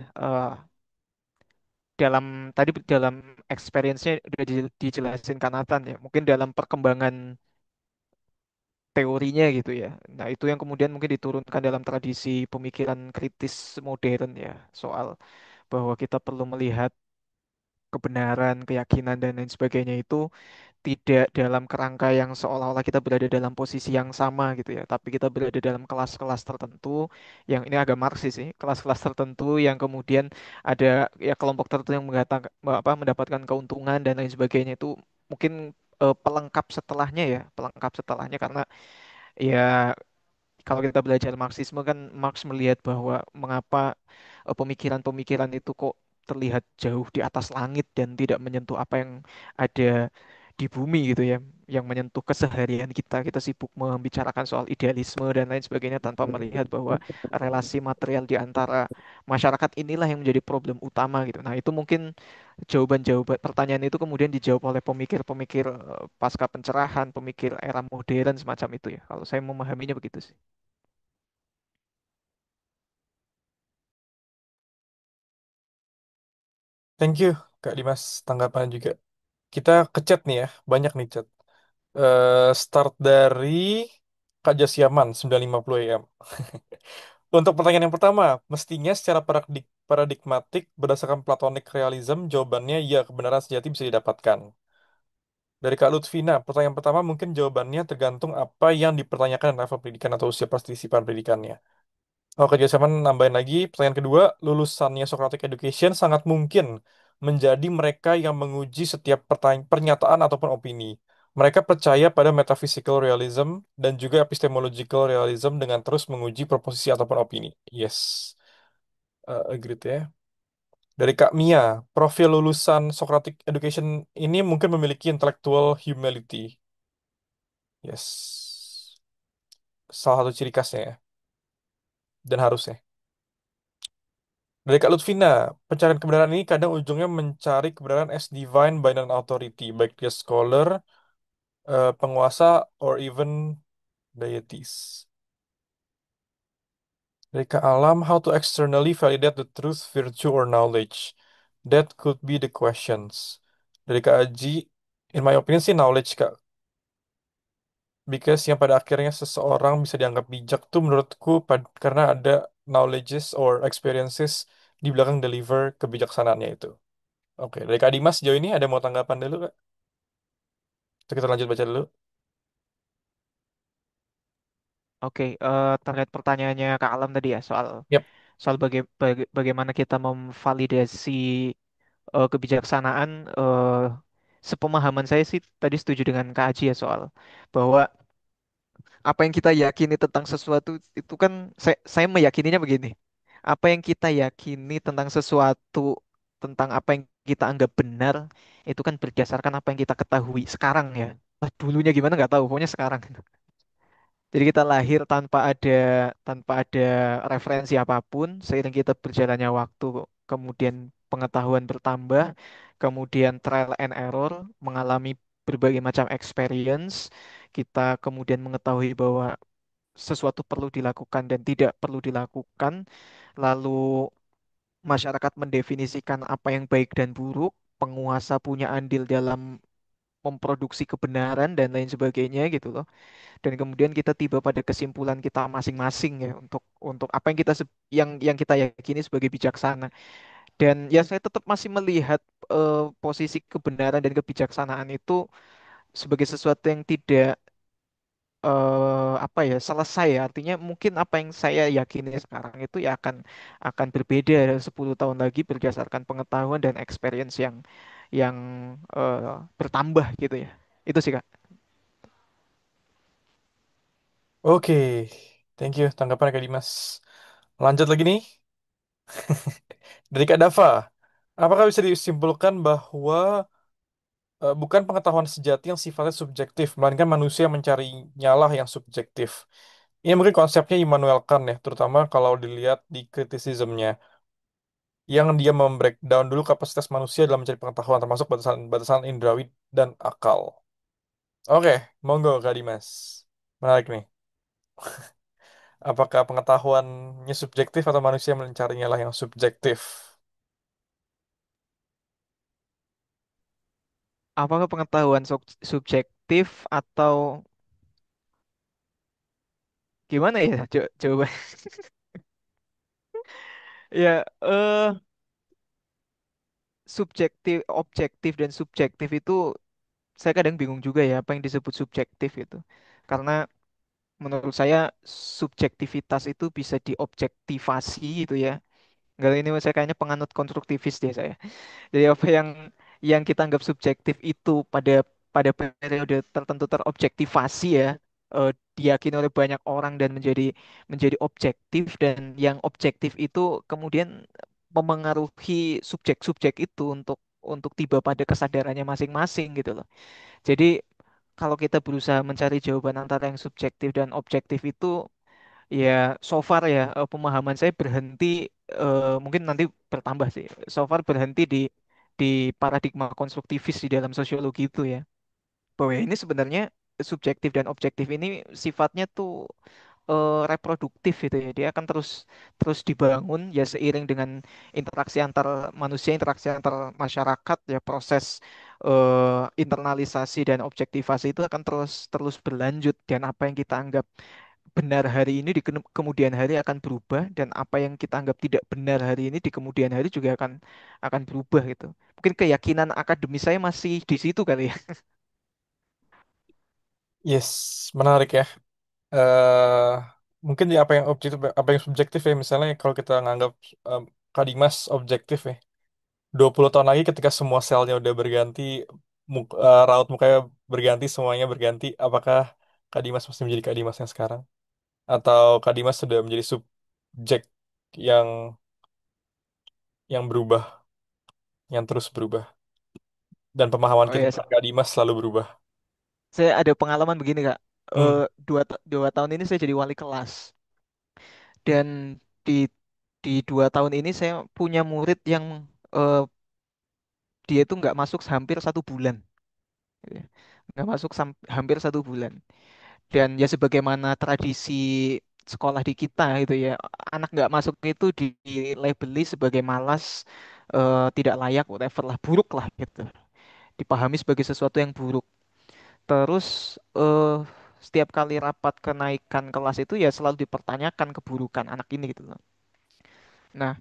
Dalam tadi dalam experience-nya udah dijelasin kan Nathan ya. Mungkin dalam perkembangan teorinya gitu ya. Nah, itu yang kemudian mungkin diturunkan dalam tradisi pemikiran kritis modern ya, soal bahwa kita perlu melihat kebenaran, keyakinan dan lain sebagainya itu tidak dalam kerangka yang seolah-olah kita berada dalam posisi yang sama gitu ya, tapi kita berada dalam kelas-kelas tertentu yang ini agak Marxis sih, kelas-kelas tertentu yang kemudian ada ya kelompok tertentu yang mengatakan apa mendapatkan keuntungan dan lain sebagainya itu mungkin pelengkap setelahnya ya, pelengkap setelahnya karena ya kalau kita belajar Marxisme kan Marx melihat bahwa mengapa pemikiran-pemikiran itu kok terlihat jauh di atas langit dan tidak menyentuh apa yang ada di bumi gitu ya, yang menyentuh keseharian kita. Kita sibuk membicarakan soal idealisme dan lain sebagainya tanpa melihat bahwa relasi material di antara masyarakat inilah yang menjadi problem utama gitu. Nah, itu mungkin jawaban-jawaban pertanyaan itu kemudian dijawab oleh pemikir-pemikir pasca pencerahan, pemikir era modern semacam itu ya. Kalau saya memahaminya begitu sih. Thank you, Kak Dimas, tanggapannya juga. Kita ke chat nih ya, banyak nih chat. Start dari Kak Jasiaman, 9.50 AM. Untuk pertanyaan yang pertama, mestinya secara paradigmatik berdasarkan Platonic Realism, jawabannya ya kebenaran sejati bisa didapatkan. Dari Kak Lutfina, pertanyaan pertama mungkin jawabannya tergantung apa yang dipertanyakan dan level pendidikan atau usia partisipan pendidikannya. Oke, jadi saya nambahin lagi. Pertanyaan kedua, lulusannya Socratic Education sangat mungkin menjadi mereka yang menguji setiap pernyataan ataupun opini. Mereka percaya pada metaphysical realism dan juga epistemological realism dengan terus menguji proposisi ataupun opini. Yes, agreed ya. Dari Kak Mia, profil lulusan Socratic Education ini mungkin memiliki intellectual humility. Yes, salah satu ciri khasnya ya, dan harusnya. Dari Kak Lutfina, pencarian kebenaran ini kadang ujungnya mencari kebenaran as divine by non-authority, baik dia scholar, penguasa, or even deities. Dari Kak Alam, how to externally validate the truth, virtue, or knowledge? That could be the questions. Dari Kak Aji, in my opinion sih knowledge Kak. Because yang pada akhirnya seseorang bisa dianggap bijak tuh menurutku karena ada knowledges or experiences di belakang deliver kebijaksanaannya itu. Oke, dari Kak Dimas sejauh ini ada mau tanggapan dulu, Kak? Kita lanjut baca dulu. Oke, terkait pertanyaannya Kak Alam tadi ya soal Yap. soal bagaimana kita memvalidasi kebijaksanaan. Sepemahaman saya sih tadi setuju dengan Kak Aji ya soal bahwa apa yang kita yakini tentang sesuatu itu kan saya meyakininya begini. Apa yang kita yakini tentang sesuatu, tentang apa yang kita anggap benar, itu kan berdasarkan apa yang kita ketahui sekarang ya. Lah, dulunya gimana nggak tahu, pokoknya sekarang. Jadi kita lahir tanpa ada referensi apapun, seiring kita berjalannya waktu, kemudian pengetahuan bertambah, kemudian trial and error, mengalami berbagai macam experience, kita kemudian mengetahui bahwa sesuatu perlu dilakukan dan tidak perlu dilakukan, lalu masyarakat mendefinisikan apa yang baik dan buruk, penguasa punya andil dalam memproduksi kebenaran dan lain sebagainya gitu loh. Dan kemudian kita tiba pada kesimpulan kita masing-masing ya untuk apa yang yang kita yakini sebagai bijaksana. Dan ya saya tetap masih melihat posisi kebenaran dan kebijaksanaan itu sebagai sesuatu yang tidak apa ya selesai ya. Artinya mungkin apa yang saya yakini sekarang itu ya akan berbeda 10 tahun lagi berdasarkan pengetahuan dan experience yang bertambah gitu ya. Itu sih Kak. Oke. Thank you tanggapan Kak Dimas. Lanjut lagi nih. Dari Kak Dava. Apakah bisa disimpulkan bahwa bukan pengetahuan sejati yang sifatnya subjektif, melainkan manusia mencari nyalah yang subjektif. Ini mungkin konsepnya Immanuel Kant ya, terutama kalau dilihat di kritisismnya, yang dia membreakdown dulu kapasitas manusia dalam mencari pengetahuan, termasuk batasan-batasan indrawi dan akal. Oke, monggo Kak Dimas. Menarik nih. Apakah pengetahuannya subjektif atau manusia mencarinya lah yang subjektif? Apakah pengetahuan subjektif atau gimana ya? Coba. Ya, subjektif, objektif dan subjektif itu saya kadang bingung juga ya apa yang disebut subjektif itu. Karena menurut saya subjektivitas itu bisa diobjektivasi gitu ya. Enggak, ini saya kayaknya penganut konstruktivis deh saya. Jadi apa yang kita anggap subjektif itu pada periode tertentu terobjektivasi ya, diyakini oleh banyak orang dan menjadi objektif, dan yang objektif itu kemudian memengaruhi subjek-subjek itu untuk tiba pada kesadarannya masing-masing gitu loh. Jadi kalau kita berusaha mencari jawaban antara yang subjektif dan objektif itu, ya, so far ya, pemahaman saya berhenti, mungkin nanti bertambah sih. So far berhenti di paradigma konstruktivis di dalam sosiologi itu ya. Bahwa ini sebenarnya subjektif dan objektif ini sifatnya tuh reproduktif gitu ya. Dia akan terus terus dibangun ya seiring dengan interaksi antar manusia, interaksi antar masyarakat ya, proses internalisasi dan objektivasi itu akan terus terus berlanjut, dan apa yang kita anggap benar hari ini di kemudian hari akan berubah, dan apa yang kita anggap tidak benar hari ini di kemudian hari juga akan berubah gitu. Mungkin keyakinan akademis saya masih di situ kali ya. Yes, menarik ya. eh Mungkin di apa yang objektif, apa yang subjektif ya. Misalnya kalau kita nganggap Kak Dimas objektif ya. 20 tahun lagi ketika semua selnya udah berganti, raut mukanya berganti, semuanya berganti, apakah Kak Dimas masih menjadi Kak Dimas yang sekarang? Atau Kak Dimas sudah menjadi subjek yang berubah, yang terus berubah, dan pemahaman Oh kita ya, tentang Kak Dimas selalu berubah. saya ada pengalaman begini Kak. Hmm. 2 tahun ini saya jadi wali kelas, dan di di 2 tahun ini saya punya murid yang eh, dia itu nggak masuk hampir 1 bulan, gitu ya. Nggak masuk hampir 1 bulan. Dan ya sebagaimana tradisi sekolah di kita gitu ya, anak nggak masuk itu dilabeli sebagai malas, tidak layak, whatever lah, buruk lah gitu, dipahami sebagai sesuatu yang buruk. Terus setiap kali rapat kenaikan kelas itu ya selalu dipertanyakan keburukan anak ini gitu loh. Nah,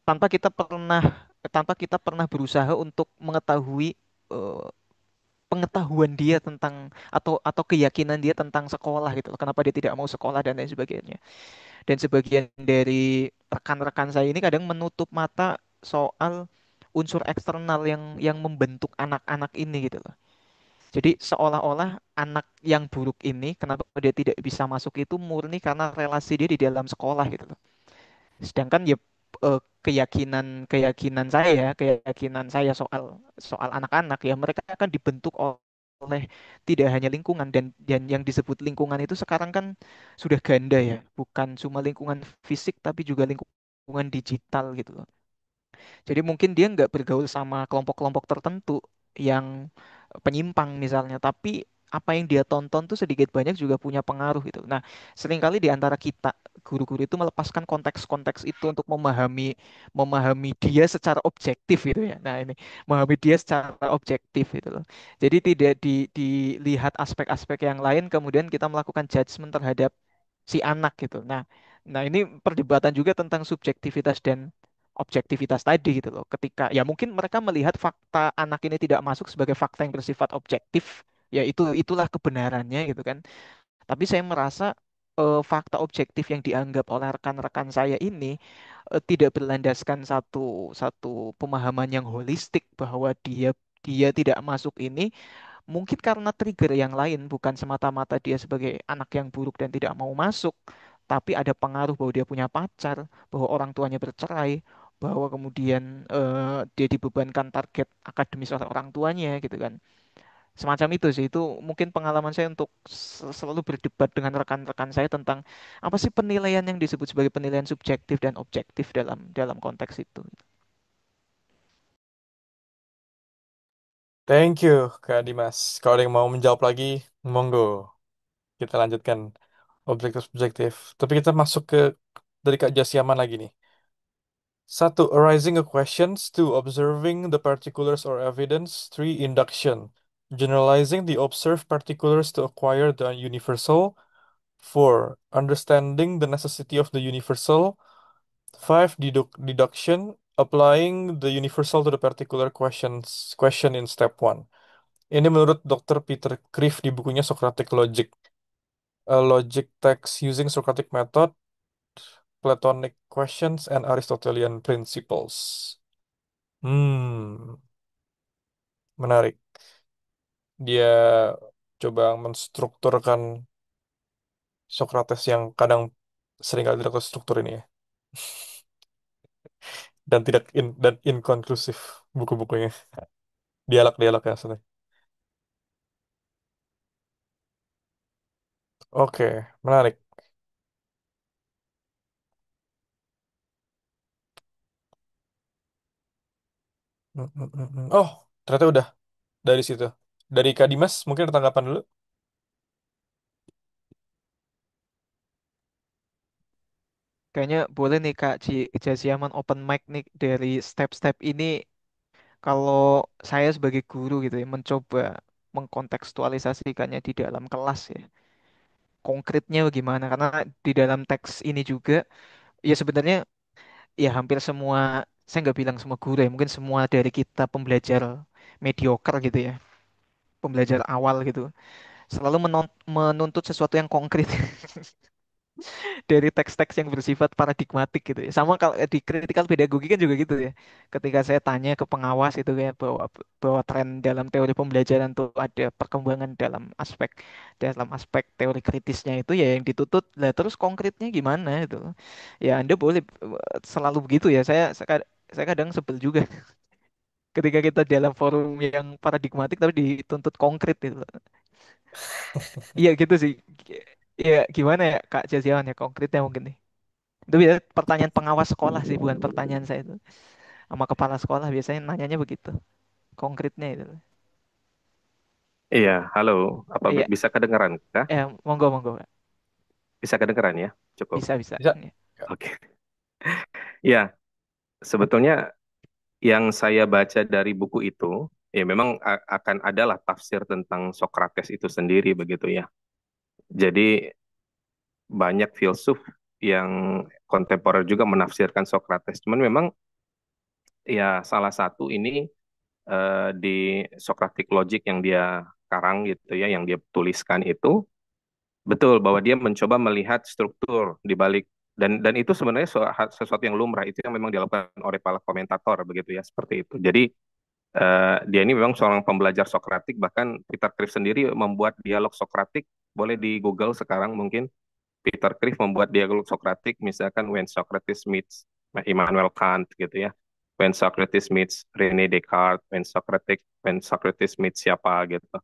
tanpa kita pernah tanpa kita pernah berusaha untuk mengetahui eh, pengetahuan dia tentang, atau keyakinan dia tentang sekolah gitu loh. Kenapa dia tidak mau sekolah dan lain sebagainya. Dan sebagian dari rekan-rekan saya ini kadang menutup mata soal unsur eksternal yang membentuk anak-anak ini gitu loh. Jadi seolah-olah anak yang buruk ini kenapa dia tidak bisa masuk itu murni karena relasi dia di dalam sekolah gitu loh. Sedangkan ya, keyakinan saya soal soal anak-anak ya, mereka akan dibentuk oleh tidak hanya lingkungan, dan yang disebut lingkungan itu sekarang kan sudah ganda ya, bukan cuma lingkungan fisik tapi juga lingkungan digital gitu loh. Jadi mungkin dia nggak bergaul sama kelompok-kelompok tertentu yang penyimpang misalnya, tapi apa yang dia tonton tuh sedikit banyak juga punya pengaruh gitu. Nah, seringkali di antara kita guru-guru itu melepaskan konteks-konteks itu untuk memahami memahami dia secara objektif gitu ya. Nah, ini memahami dia secara objektif gitu loh. Jadi tidak dilihat aspek-aspek yang lain, kemudian kita melakukan judgement terhadap si anak gitu. Nah, ini perdebatan juga tentang subjektivitas dan objektivitas tadi gitu loh. Ketika ya mungkin mereka melihat fakta anak ini tidak masuk sebagai fakta yang bersifat objektif, ya itulah kebenarannya gitu kan. Tapi saya merasa fakta objektif yang dianggap oleh rekan-rekan saya ini tidak berlandaskan satu satu pemahaman yang holistik, bahwa dia dia tidak masuk ini mungkin karena trigger yang lain, bukan semata-mata dia sebagai anak yang buruk dan tidak mau masuk, tapi ada pengaruh bahwa dia punya pacar, bahwa orang tuanya bercerai, bahwa kemudian dia dibebankan target akademis oleh orang tuanya gitu kan. Semacam itu sih, itu mungkin pengalaman saya untuk selalu berdebat dengan rekan-rekan saya tentang apa sih penilaian yang disebut sebagai penilaian subjektif dan objektif dalam dalam konteks itu. Thank you, Kak Dimas. Kalau ada yang mau menjawab lagi, monggo. Kita lanjutkan objektif-objektif. Tapi kita masuk ke dari Kak Jasiaman lagi nih. Satu, arising a questions. Two, observing the particulars or evidence. Three, induction. Generalizing the observed particulars to acquire the universal. Four, understanding the necessity of the universal. Five, deduction. Applying the universal to the particular question in step one. Ini menurut Dr. Peter Criff di bukunya Socratic Logic. A logic text using Socratic method, Platonic questions, and Aristotelian principles. Hmm, menarik. Dia coba menstrukturkan Socrates yang kadang seringkali tidak terstruktur ini ya. Dan tidak dan inkonklusif buku-bukunya. Dialog-dialog ya maksudnya. Oke, menarik. Oh, ternyata udah dari situ. Dari Kak Dimas, mungkin ada tanggapan dulu. Kayaknya boleh nih Kak Jasiaman open mic nih dari step-step ini kalau saya sebagai guru gitu ya mencoba mengkontekstualisasikannya di dalam kelas ya. Konkretnya bagaimana? Karena di dalam teks ini juga ya sebenarnya ya hampir semua, saya nggak bilang semua guru ya, mungkin semua dari kita pembelajar mediocre gitu ya, pembelajar awal gitu, selalu menuntut sesuatu yang konkret dari teks-teks yang bersifat paradigmatik gitu ya. Sama kalau di critical pedagogi kan juga gitu ya. Ketika saya tanya ke pengawas itu kayak bahwa bahwa tren dalam teori pembelajaran tuh ada perkembangan dalam aspek teori kritisnya itu ya yang dituntut. Lah terus konkretnya gimana itu? Ya Anda boleh selalu begitu ya. Saya kadang sebel juga ketika kita dalam forum yang paradigmatik tapi dituntut konkret itu. Iya gitu sih. Iya gimana ya Kak Jaziawan ya konkretnya mungkin nih. Itu biasanya pertanyaan pengawas sekolah sih, bukan pertanyaan saya itu. Sama kepala sekolah biasanya nanyanya begitu. Konkretnya itu. Iya, halo. Apa Iya, bisa kedengeran kah? monggo monggo. Kak. Bisa kedengeran ya? Cukup. Bisa bisa. Bisa? Iya. Oke. Ya, sebetulnya yang saya baca dari buku itu, ya memang akan adalah tafsir tentang Sokrates itu sendiri begitu ya. Jadi banyak filsuf yang kontemporer juga menafsirkan Sokrates. Cuman memang ya salah satu ini di Socratic Logic yang dia karang gitu ya, yang dia tuliskan itu betul bahwa dia mencoba melihat struktur di balik dan itu sebenarnya sesuatu yang lumrah itu yang memang dilakukan oleh para komentator begitu ya seperti itu. Jadi dia ini memang seorang pembelajar Sokratik bahkan Peter Criff sendiri membuat dialog Sokratik boleh di Google sekarang mungkin Peter Criff membuat dialog Sokratik misalkan when Socrates meets Immanuel Kant gitu ya. When Socrates meets René Descartes, when Socrates meets siapa gitu.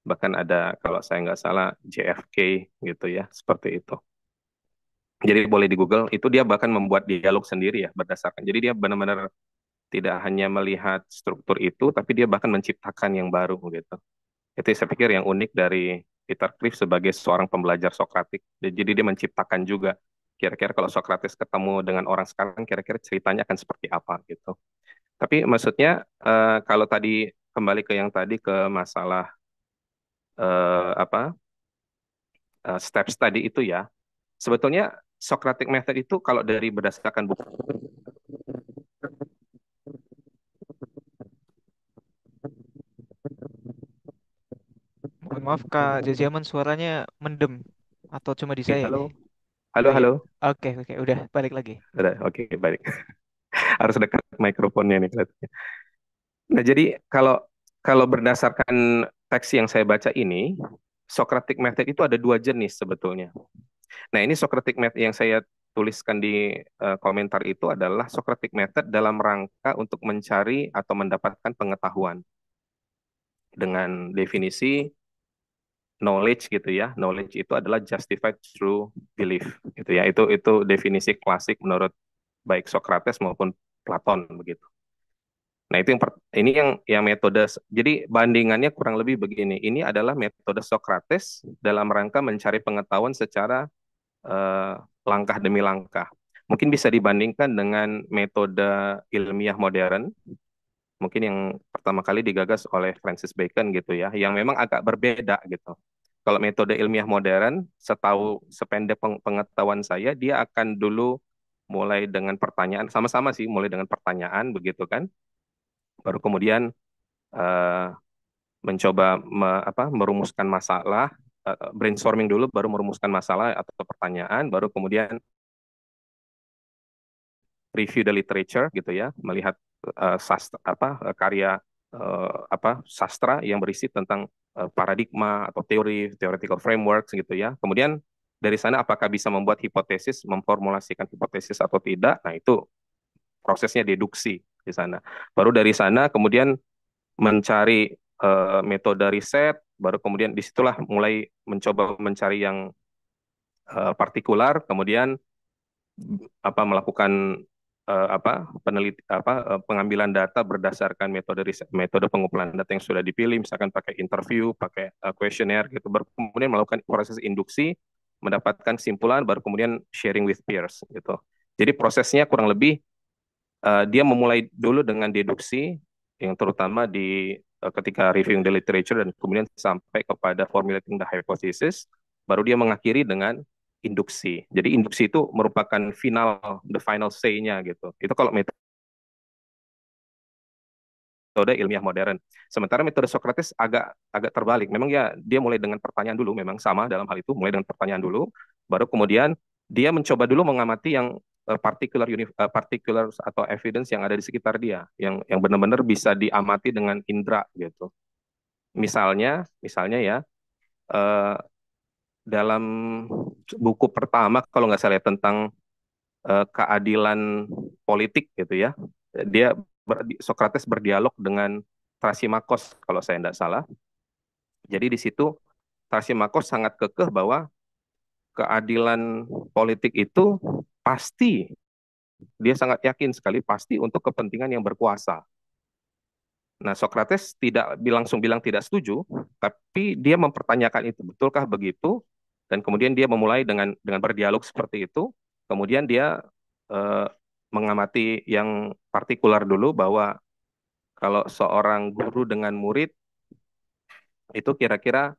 Bahkan ada kalau saya nggak salah JFK gitu ya, seperti itu. Jadi boleh di Google, itu dia bahkan membuat dialog sendiri ya berdasarkan. Jadi dia benar-benar tidak hanya melihat struktur itu, tapi dia bahkan menciptakan yang baru gitu. Itu saya pikir yang unik dari Peter Cliff sebagai seorang pembelajar Sokratik. Jadi dia menciptakan juga kira-kira kalau Sokrates ketemu dengan orang sekarang, kira-kira ceritanya akan seperti apa gitu. Tapi maksudnya kalau tadi kembali ke yang tadi ke masalah apa steps tadi itu ya. Sebetulnya Socratic method itu kalau dari berdasarkan buku Mohon maaf Kak Jaziaman suaranya mendem atau cuma di saya halo, ini. halo, Oh iya. halo. Oke oke udah balik lagi. Oke, baik. Harus dekat mikrofonnya nih kelihatannya. Nah, jadi kalau kalau berdasarkan teks yang saya baca ini, Socratic method itu ada dua jenis sebetulnya. Nah, ini Socratic method yang saya tuliskan di komentar itu adalah Socratic Method dalam rangka untuk mencari atau mendapatkan pengetahuan dengan definisi knowledge gitu ya. Knowledge itu adalah justified through belief gitu ya. Itu definisi klasik menurut baik Socrates maupun Platon begitu. Nah, itu yang metode, jadi bandingannya kurang lebih begini. Ini adalah metode Socrates dalam rangka mencari pengetahuan secara eh, langkah demi langkah. Mungkin bisa dibandingkan dengan metode ilmiah modern, mungkin yang pertama kali digagas oleh Francis Bacon gitu ya, yang memang agak berbeda gitu. Kalau metode ilmiah modern, sependek pengetahuan saya, dia akan dulu mulai dengan pertanyaan, sama-sama sih, mulai dengan pertanyaan begitu kan, baru kemudian eh, mencoba merumuskan masalah, brainstorming dulu, baru merumuskan masalah atau pertanyaan, baru kemudian review the literature gitu ya, melihat karya sastra yang berisi tentang paradigma atau teori, theoretical frameworks gitu ya. Kemudian dari sana apakah bisa membuat hipotesis, memformulasikan hipotesis atau tidak. Nah, itu prosesnya deduksi di sana. Baru dari sana kemudian mencari metode riset, baru kemudian disitulah mulai mencoba mencari yang partikular, kemudian melakukan pengambilan data berdasarkan metode riset, metode pengumpulan data yang sudah dipilih, misalkan pakai interview, pakai kuesioner gitu, baru kemudian melakukan proses induksi, mendapatkan kesimpulan, baru kemudian sharing with peers gitu. Jadi prosesnya kurang lebih dia memulai dulu dengan deduksi yang terutama di ketika reviewing the literature dan kemudian sampai kepada formulating the hypothesis, baru dia mengakhiri dengan induksi. Jadi induksi itu merupakan the final say-nya gitu. Itu kalau metode ilmiah modern. Sementara metode Socrates agak terbalik. Memang ya dia mulai dengan pertanyaan dulu, memang sama dalam hal itu, mulai dengan pertanyaan dulu, baru kemudian dia mencoba dulu mengamati yang particular atau evidence yang ada di sekitar dia, yang benar-benar bisa diamati dengan indera gitu. Misalnya ya eh, dalam buku pertama kalau nggak salah ya, tentang keadilan politik gitu ya, dia Socrates berdialog dengan Thrasymachos kalau saya tidak salah. Jadi di situ Thrasymachos sangat kekeh bahwa keadilan politik itu pasti, dia sangat yakin sekali pasti untuk kepentingan yang berkuasa. Nah, Socrates tidak langsung bilang tidak setuju, tapi dia mempertanyakan itu, betulkah begitu? Dan kemudian dia memulai dengan berdialog seperti itu. Kemudian dia eh, mengamati yang partikular dulu, bahwa kalau seorang guru dengan murid itu kira-kira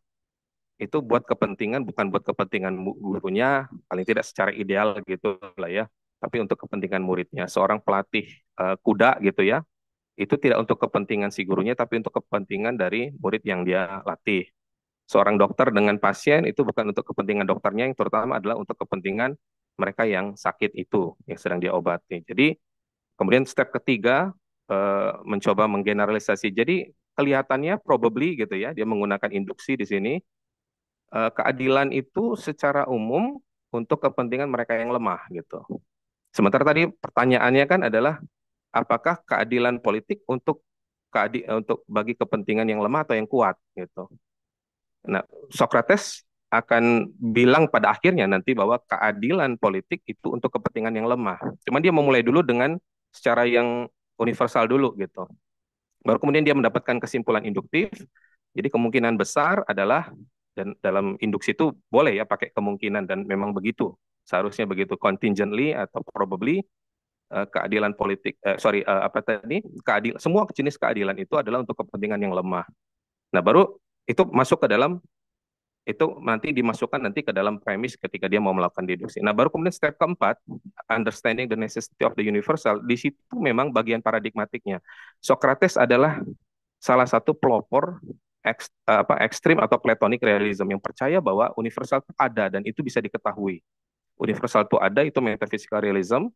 itu buat kepentingan, bukan buat kepentingan gurunya, paling tidak secara ideal gitu lah ya, tapi untuk kepentingan muridnya. Seorang pelatih kuda gitu ya, itu tidak untuk kepentingan si gurunya, tapi untuk kepentingan dari murid yang dia latih. Seorang dokter dengan pasien itu bukan untuk kepentingan dokternya, yang terutama adalah untuk kepentingan mereka yang sakit itu, yang sedang dia obati. Jadi kemudian step ketiga mencoba menggeneralisasi. Jadi kelihatannya probably gitu ya, dia menggunakan induksi di sini. Keadilan itu secara umum untuk kepentingan mereka yang lemah gitu. Sementara tadi pertanyaannya kan adalah apakah keadilan politik untuk bagi kepentingan yang lemah atau yang kuat gitu. Nah, Socrates akan bilang pada akhirnya nanti bahwa keadilan politik itu untuk kepentingan yang lemah. Cuman dia memulai dulu dengan secara yang universal dulu gitu. Baru kemudian dia mendapatkan kesimpulan induktif. Jadi kemungkinan besar adalah, dan dalam induksi itu boleh ya pakai kemungkinan dan memang begitu. Seharusnya begitu, contingently atau probably keadilan politik, semua jenis keadilan itu adalah untuk kepentingan yang lemah. Nah, baru itu masuk ke dalam, itu nanti dimasukkan nanti ke dalam premis ketika dia mau melakukan deduksi. Nah, baru kemudian step keempat, understanding the necessity of the universal. Di situ memang bagian paradigmatiknya. Socrates adalah salah satu pelopor ekstrim atau Platonic realism yang percaya bahwa universal itu ada dan itu bisa diketahui. Universal itu ada, itu metaphysical realism.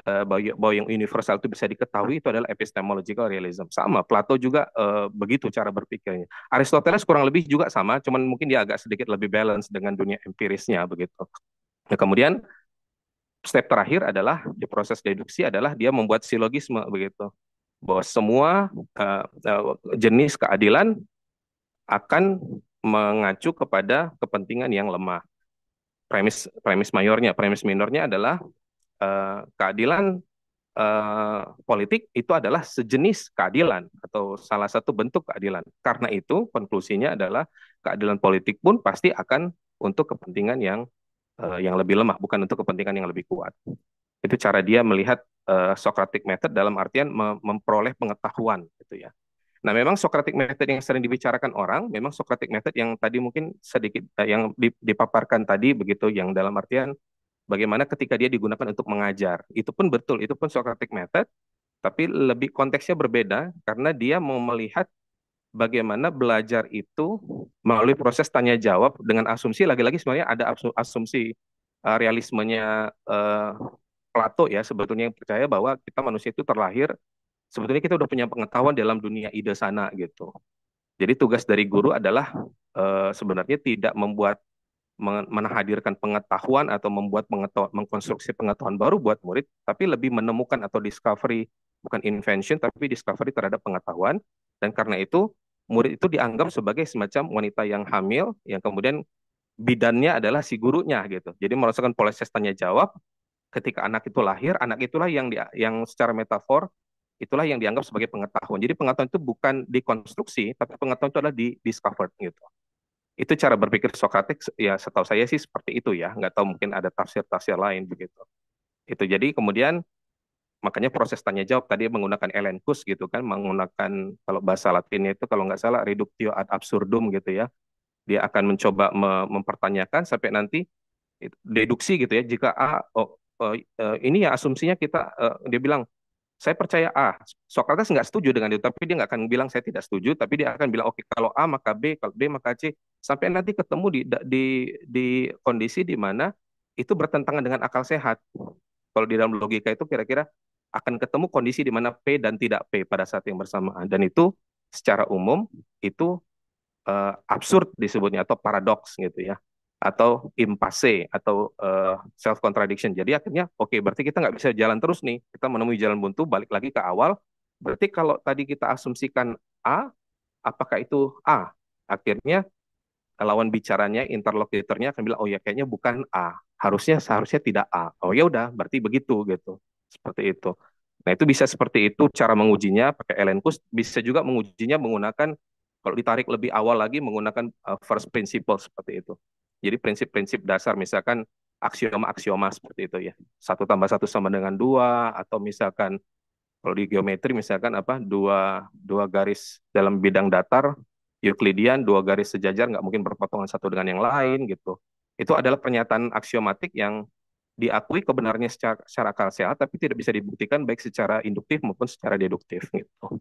Bahwa yang universal itu bisa diketahui, itu adalah epistemological realism. Sama, Plato juga begitu cara berpikirnya. Aristoteles kurang lebih juga sama, cuman mungkin dia agak sedikit lebih balance dengan dunia empirisnya begitu. Nah, kemudian step terakhir adalah di proses deduksi adalah dia membuat silogisme begitu, bahwa semua uh, uh, jenis keadilan akan mengacu kepada kepentingan yang lemah. Premis premis mayornya, premis minornya adalah keadilan politik itu adalah sejenis keadilan atau salah satu bentuk keadilan. Karena itu konklusinya adalah keadilan politik pun pasti akan untuk kepentingan yang lebih lemah, bukan untuk kepentingan yang lebih kuat. Itu cara dia melihat Socratic method dalam artian memperoleh pengetahuan gitu ya. Nah, memang Socratic method yang sering dibicarakan orang, memang Socratic method yang tadi mungkin sedikit yang dipaparkan tadi begitu, yang dalam artian bagaimana ketika dia digunakan untuk mengajar. Itu pun betul, itu pun Socratic method, tapi lebih konteksnya berbeda karena dia mau melihat bagaimana belajar itu melalui proses tanya jawab dengan asumsi, lagi-lagi sebenarnya ada asumsi realismenya Plato ya, sebetulnya yang percaya bahwa kita manusia itu terlahir sebetulnya kita udah punya pengetahuan dalam dunia ide sana gitu. Jadi tugas dari guru adalah sebenarnya tidak membuat menghadirkan pengetahuan atau membuat pengetahuan, mengkonstruksi pengetahuan baru buat murid, tapi lebih menemukan atau discovery, bukan invention, tapi discovery terhadap pengetahuan. Dan karena itu, murid itu dianggap sebagai semacam wanita yang hamil, yang kemudian bidannya adalah si gurunya gitu. Jadi merasakan proses tanya jawab, ketika anak itu lahir, anak itulah yang secara metafor itulah yang dianggap sebagai pengetahuan. Jadi pengetahuan itu bukan dikonstruksi, tapi pengetahuan itu adalah di discovered gitu. Itu cara berpikir Socrates, ya setahu saya sih seperti itu ya. Nggak tahu mungkin ada tafsir-tafsir lain begitu. Itu jadi kemudian makanya proses tanya jawab tadi menggunakan elenchus gitu kan, menggunakan kalau bahasa Latinnya itu kalau nggak salah reductio ad absurdum gitu ya. Dia akan mencoba mempertanyakan sampai nanti deduksi gitu ya. Jika A, ini ya asumsinya kita, dia bilang saya percaya A. Socrates nggak setuju dengan itu, tapi dia nggak akan bilang saya tidak setuju, tapi dia akan bilang oke kalau A maka B, kalau B maka C, sampai nanti ketemu di kondisi di mana itu bertentangan dengan akal sehat. Kalau di dalam logika itu kira-kira akan ketemu kondisi di mana P dan tidak P pada saat yang bersamaan, dan itu secara umum itu absurd disebutnya atau paradoks gitu ya, atau impasse atau self contradiction. Jadi akhirnya oke, berarti kita nggak bisa jalan terus nih, kita menemui jalan buntu, balik lagi ke awal. Berarti kalau tadi kita asumsikan A, apakah itu A? Akhirnya lawan bicaranya, interlokutornya akan bilang oh ya kayaknya bukan A, harusnya seharusnya tidak A. Oh ya udah, berarti begitu gitu, seperti itu. Nah itu bisa seperti itu cara mengujinya pakai Elenchus. Bisa juga mengujinya menggunakan, kalau ditarik lebih awal lagi, menggunakan first principle seperti itu. Jadi prinsip-prinsip dasar, misalkan aksioma-aksioma seperti itu ya. Satu tambah satu sama dengan dua, atau misalkan kalau di geometri misalkan apa, dua dua garis dalam bidang datar Euclidean, dua garis sejajar nggak mungkin berpotongan satu dengan yang lain gitu. Itu adalah pernyataan aksiomatik yang diakui kebenarannya secara akal sehat, tapi tidak bisa dibuktikan baik secara induktif maupun secara deduktif gitu.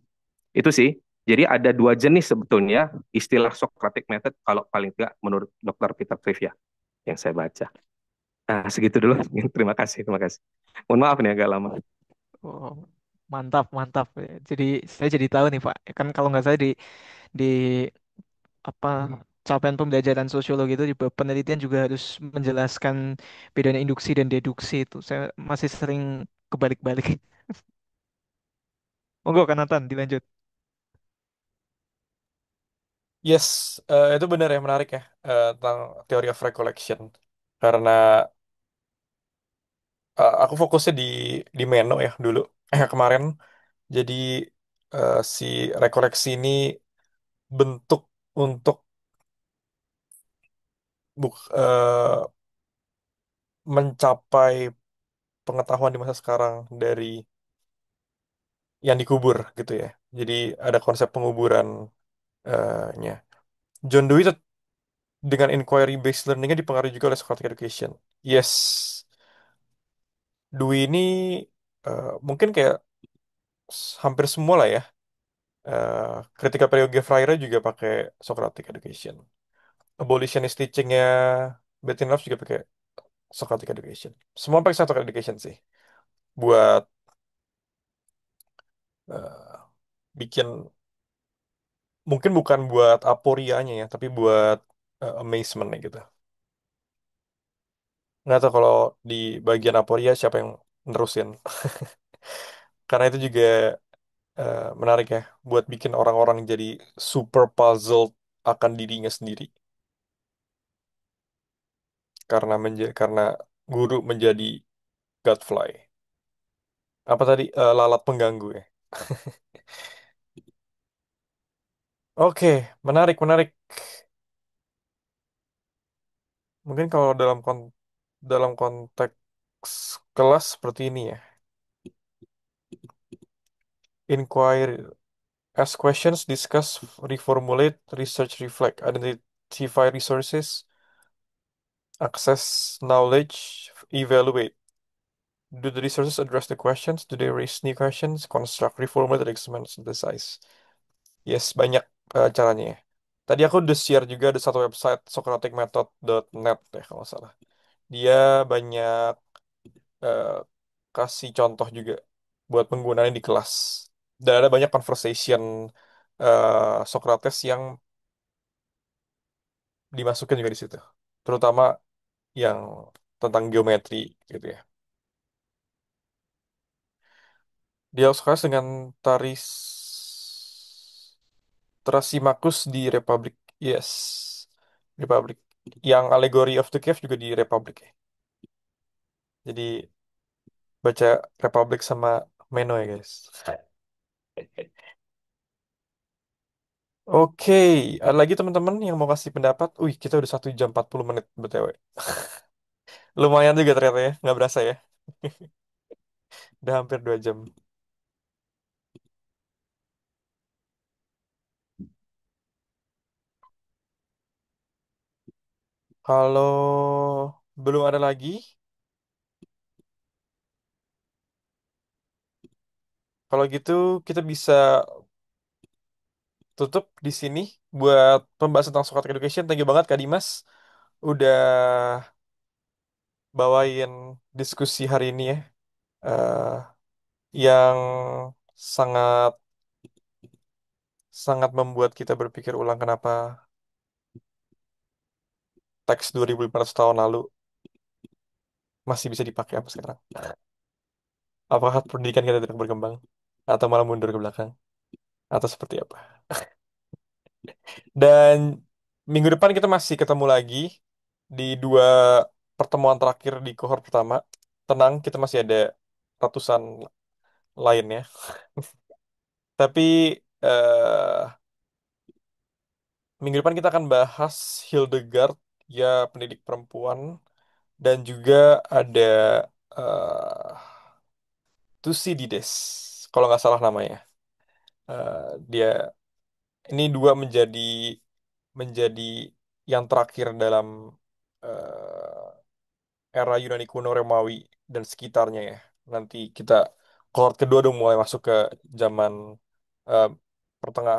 Itu sih. Jadi ada dua jenis sebetulnya istilah Socratic method kalau paling tidak menurut Dr. Peter Cliff ya yang saya baca. Nah, segitu dulu. Terima kasih, terima kasih. Mohon maaf nih agak lama. Oh, mantap, mantap. Jadi saya jadi tahu nih Pak. Kan kalau nggak salah di apa capaian pembelajaran sosiologi itu di bab penelitian juga harus menjelaskan bedanya induksi dan deduksi itu. Saya masih sering kebalik-balik. Monggo Kanatan dilanjut. Yes, itu benar ya, menarik ya, tentang teori of recollection. Karena aku fokusnya di Meno ya dulu, kemarin. Jadi si rekoleksi ini bentuk untuk mencapai pengetahuan di masa sekarang dari yang dikubur gitu ya. Jadi ada konsep penguburan nya. John Dewey dengan inquiry based learningnya dipengaruhi juga oleh Socratic education. Yes, Dewey ini mungkin kayak hampir semua lah ya. Kritika periode Freire juga pakai Socratic education. Abolitionist teachingnya Betty Love juga pakai Socratic education. Semua pakai Socratic education sih. Buat eh, bikin, mungkin bukan buat aporianya ya, tapi buat amazement gitu. Nggak tahu kalau di bagian aporia siapa yang nerusin. Karena itu juga menarik ya, buat bikin orang-orang jadi super puzzled akan dirinya sendiri. Karena guru menjadi Godfly. Apa tadi? Lalat pengganggu ya. Oke, menarik, menarik. Mungkin kalau dalam konteks kelas seperti ini ya. Inquire, ask questions, discuss, reformulate, research, reflect, identify resources, access knowledge, evaluate. Do the resources address the questions? Do they raise new questions? Construct, reformulate, expand, synthesize. Yes, banyak caranya ya. Tadi aku udah share juga ada satu website socraticmethod.net ya kalau nggak salah. Dia banyak eh, kasih contoh juga buat penggunaannya di kelas. Dan ada banyak conversation Socrates yang dimasukin juga di situ. Terutama yang tentang geometri gitu ya. Dia Socrates dengan Thrasymachus di Republik. Yes. Republik. Yang Allegory of the Cave juga di Republik ya. Jadi baca Republik sama Meno ya guys. Oke, ada lagi teman-teman yang mau kasih pendapat? Wih, kita udah 1 jam 40 menit BTW. Lumayan juga ternyata ya, nggak berasa ya. Udah hampir 2 jam. Kalau belum ada lagi, kalau gitu kita bisa tutup di sini buat pembahasan tentang Socratic Education. Thank you banget Kak Dimas udah bawain diskusi hari ini ya. eh, yang sangat sangat membuat kita berpikir ulang kenapa teks 2500 tahun lalu masih bisa dipakai apa sekarang. Apakah pendidikan kita tidak berkembang atau malah mundur ke belakang atau seperti apa? Dan minggu depan kita masih ketemu lagi di 2 pertemuan terakhir di kohort pertama. Tenang, kita masih ada ratusan lainnya. Tapi eh, minggu depan kita akan bahas Hildegard, ya pendidik perempuan, dan juga ada eh Thucydides, kalau nggak salah namanya. Dia ini dua menjadi yang terakhir dalam era Yunani kuno, Romawi dan sekitarnya ya. Nanti kita kohort kedua udah mulai masuk ke zaman eh,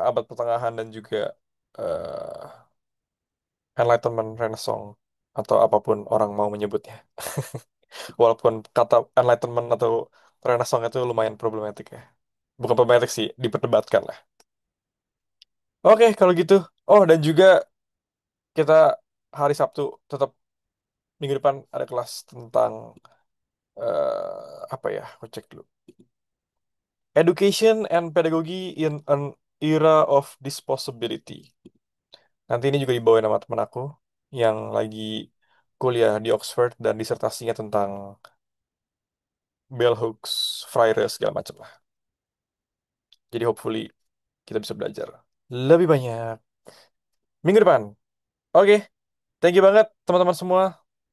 abad pertengahan dan juga eh, Enlightenment, Renaissance atau apapun orang mau menyebutnya. Walaupun kata Enlightenment atau Renaissance itu lumayan problematik ya. Bukan problematik sih, diperdebatkan lah. Oke, kalau gitu. Oh, dan juga kita hari Sabtu tetap minggu depan ada kelas tentang apa ya? Aku cek dulu. Education and Pedagogy in an Era of Disposability. Nanti ini juga dibawain sama temen aku yang lagi kuliah di Oxford dan disertasinya tentang bell hooks, Freire, segala macam lah. Jadi hopefully kita bisa belajar lebih banyak minggu depan. Oke, thank you banget teman-teman semua.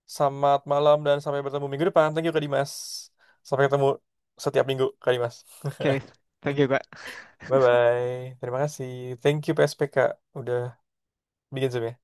Selamat malam dan sampai bertemu minggu depan. Thank you Kak Dimas. Sampai ketemu setiap minggu Kak Dimas. Oke, thank you, Kak. Bye-bye. Terima kasih. Thank you PSPK udah bikin Zoom ya.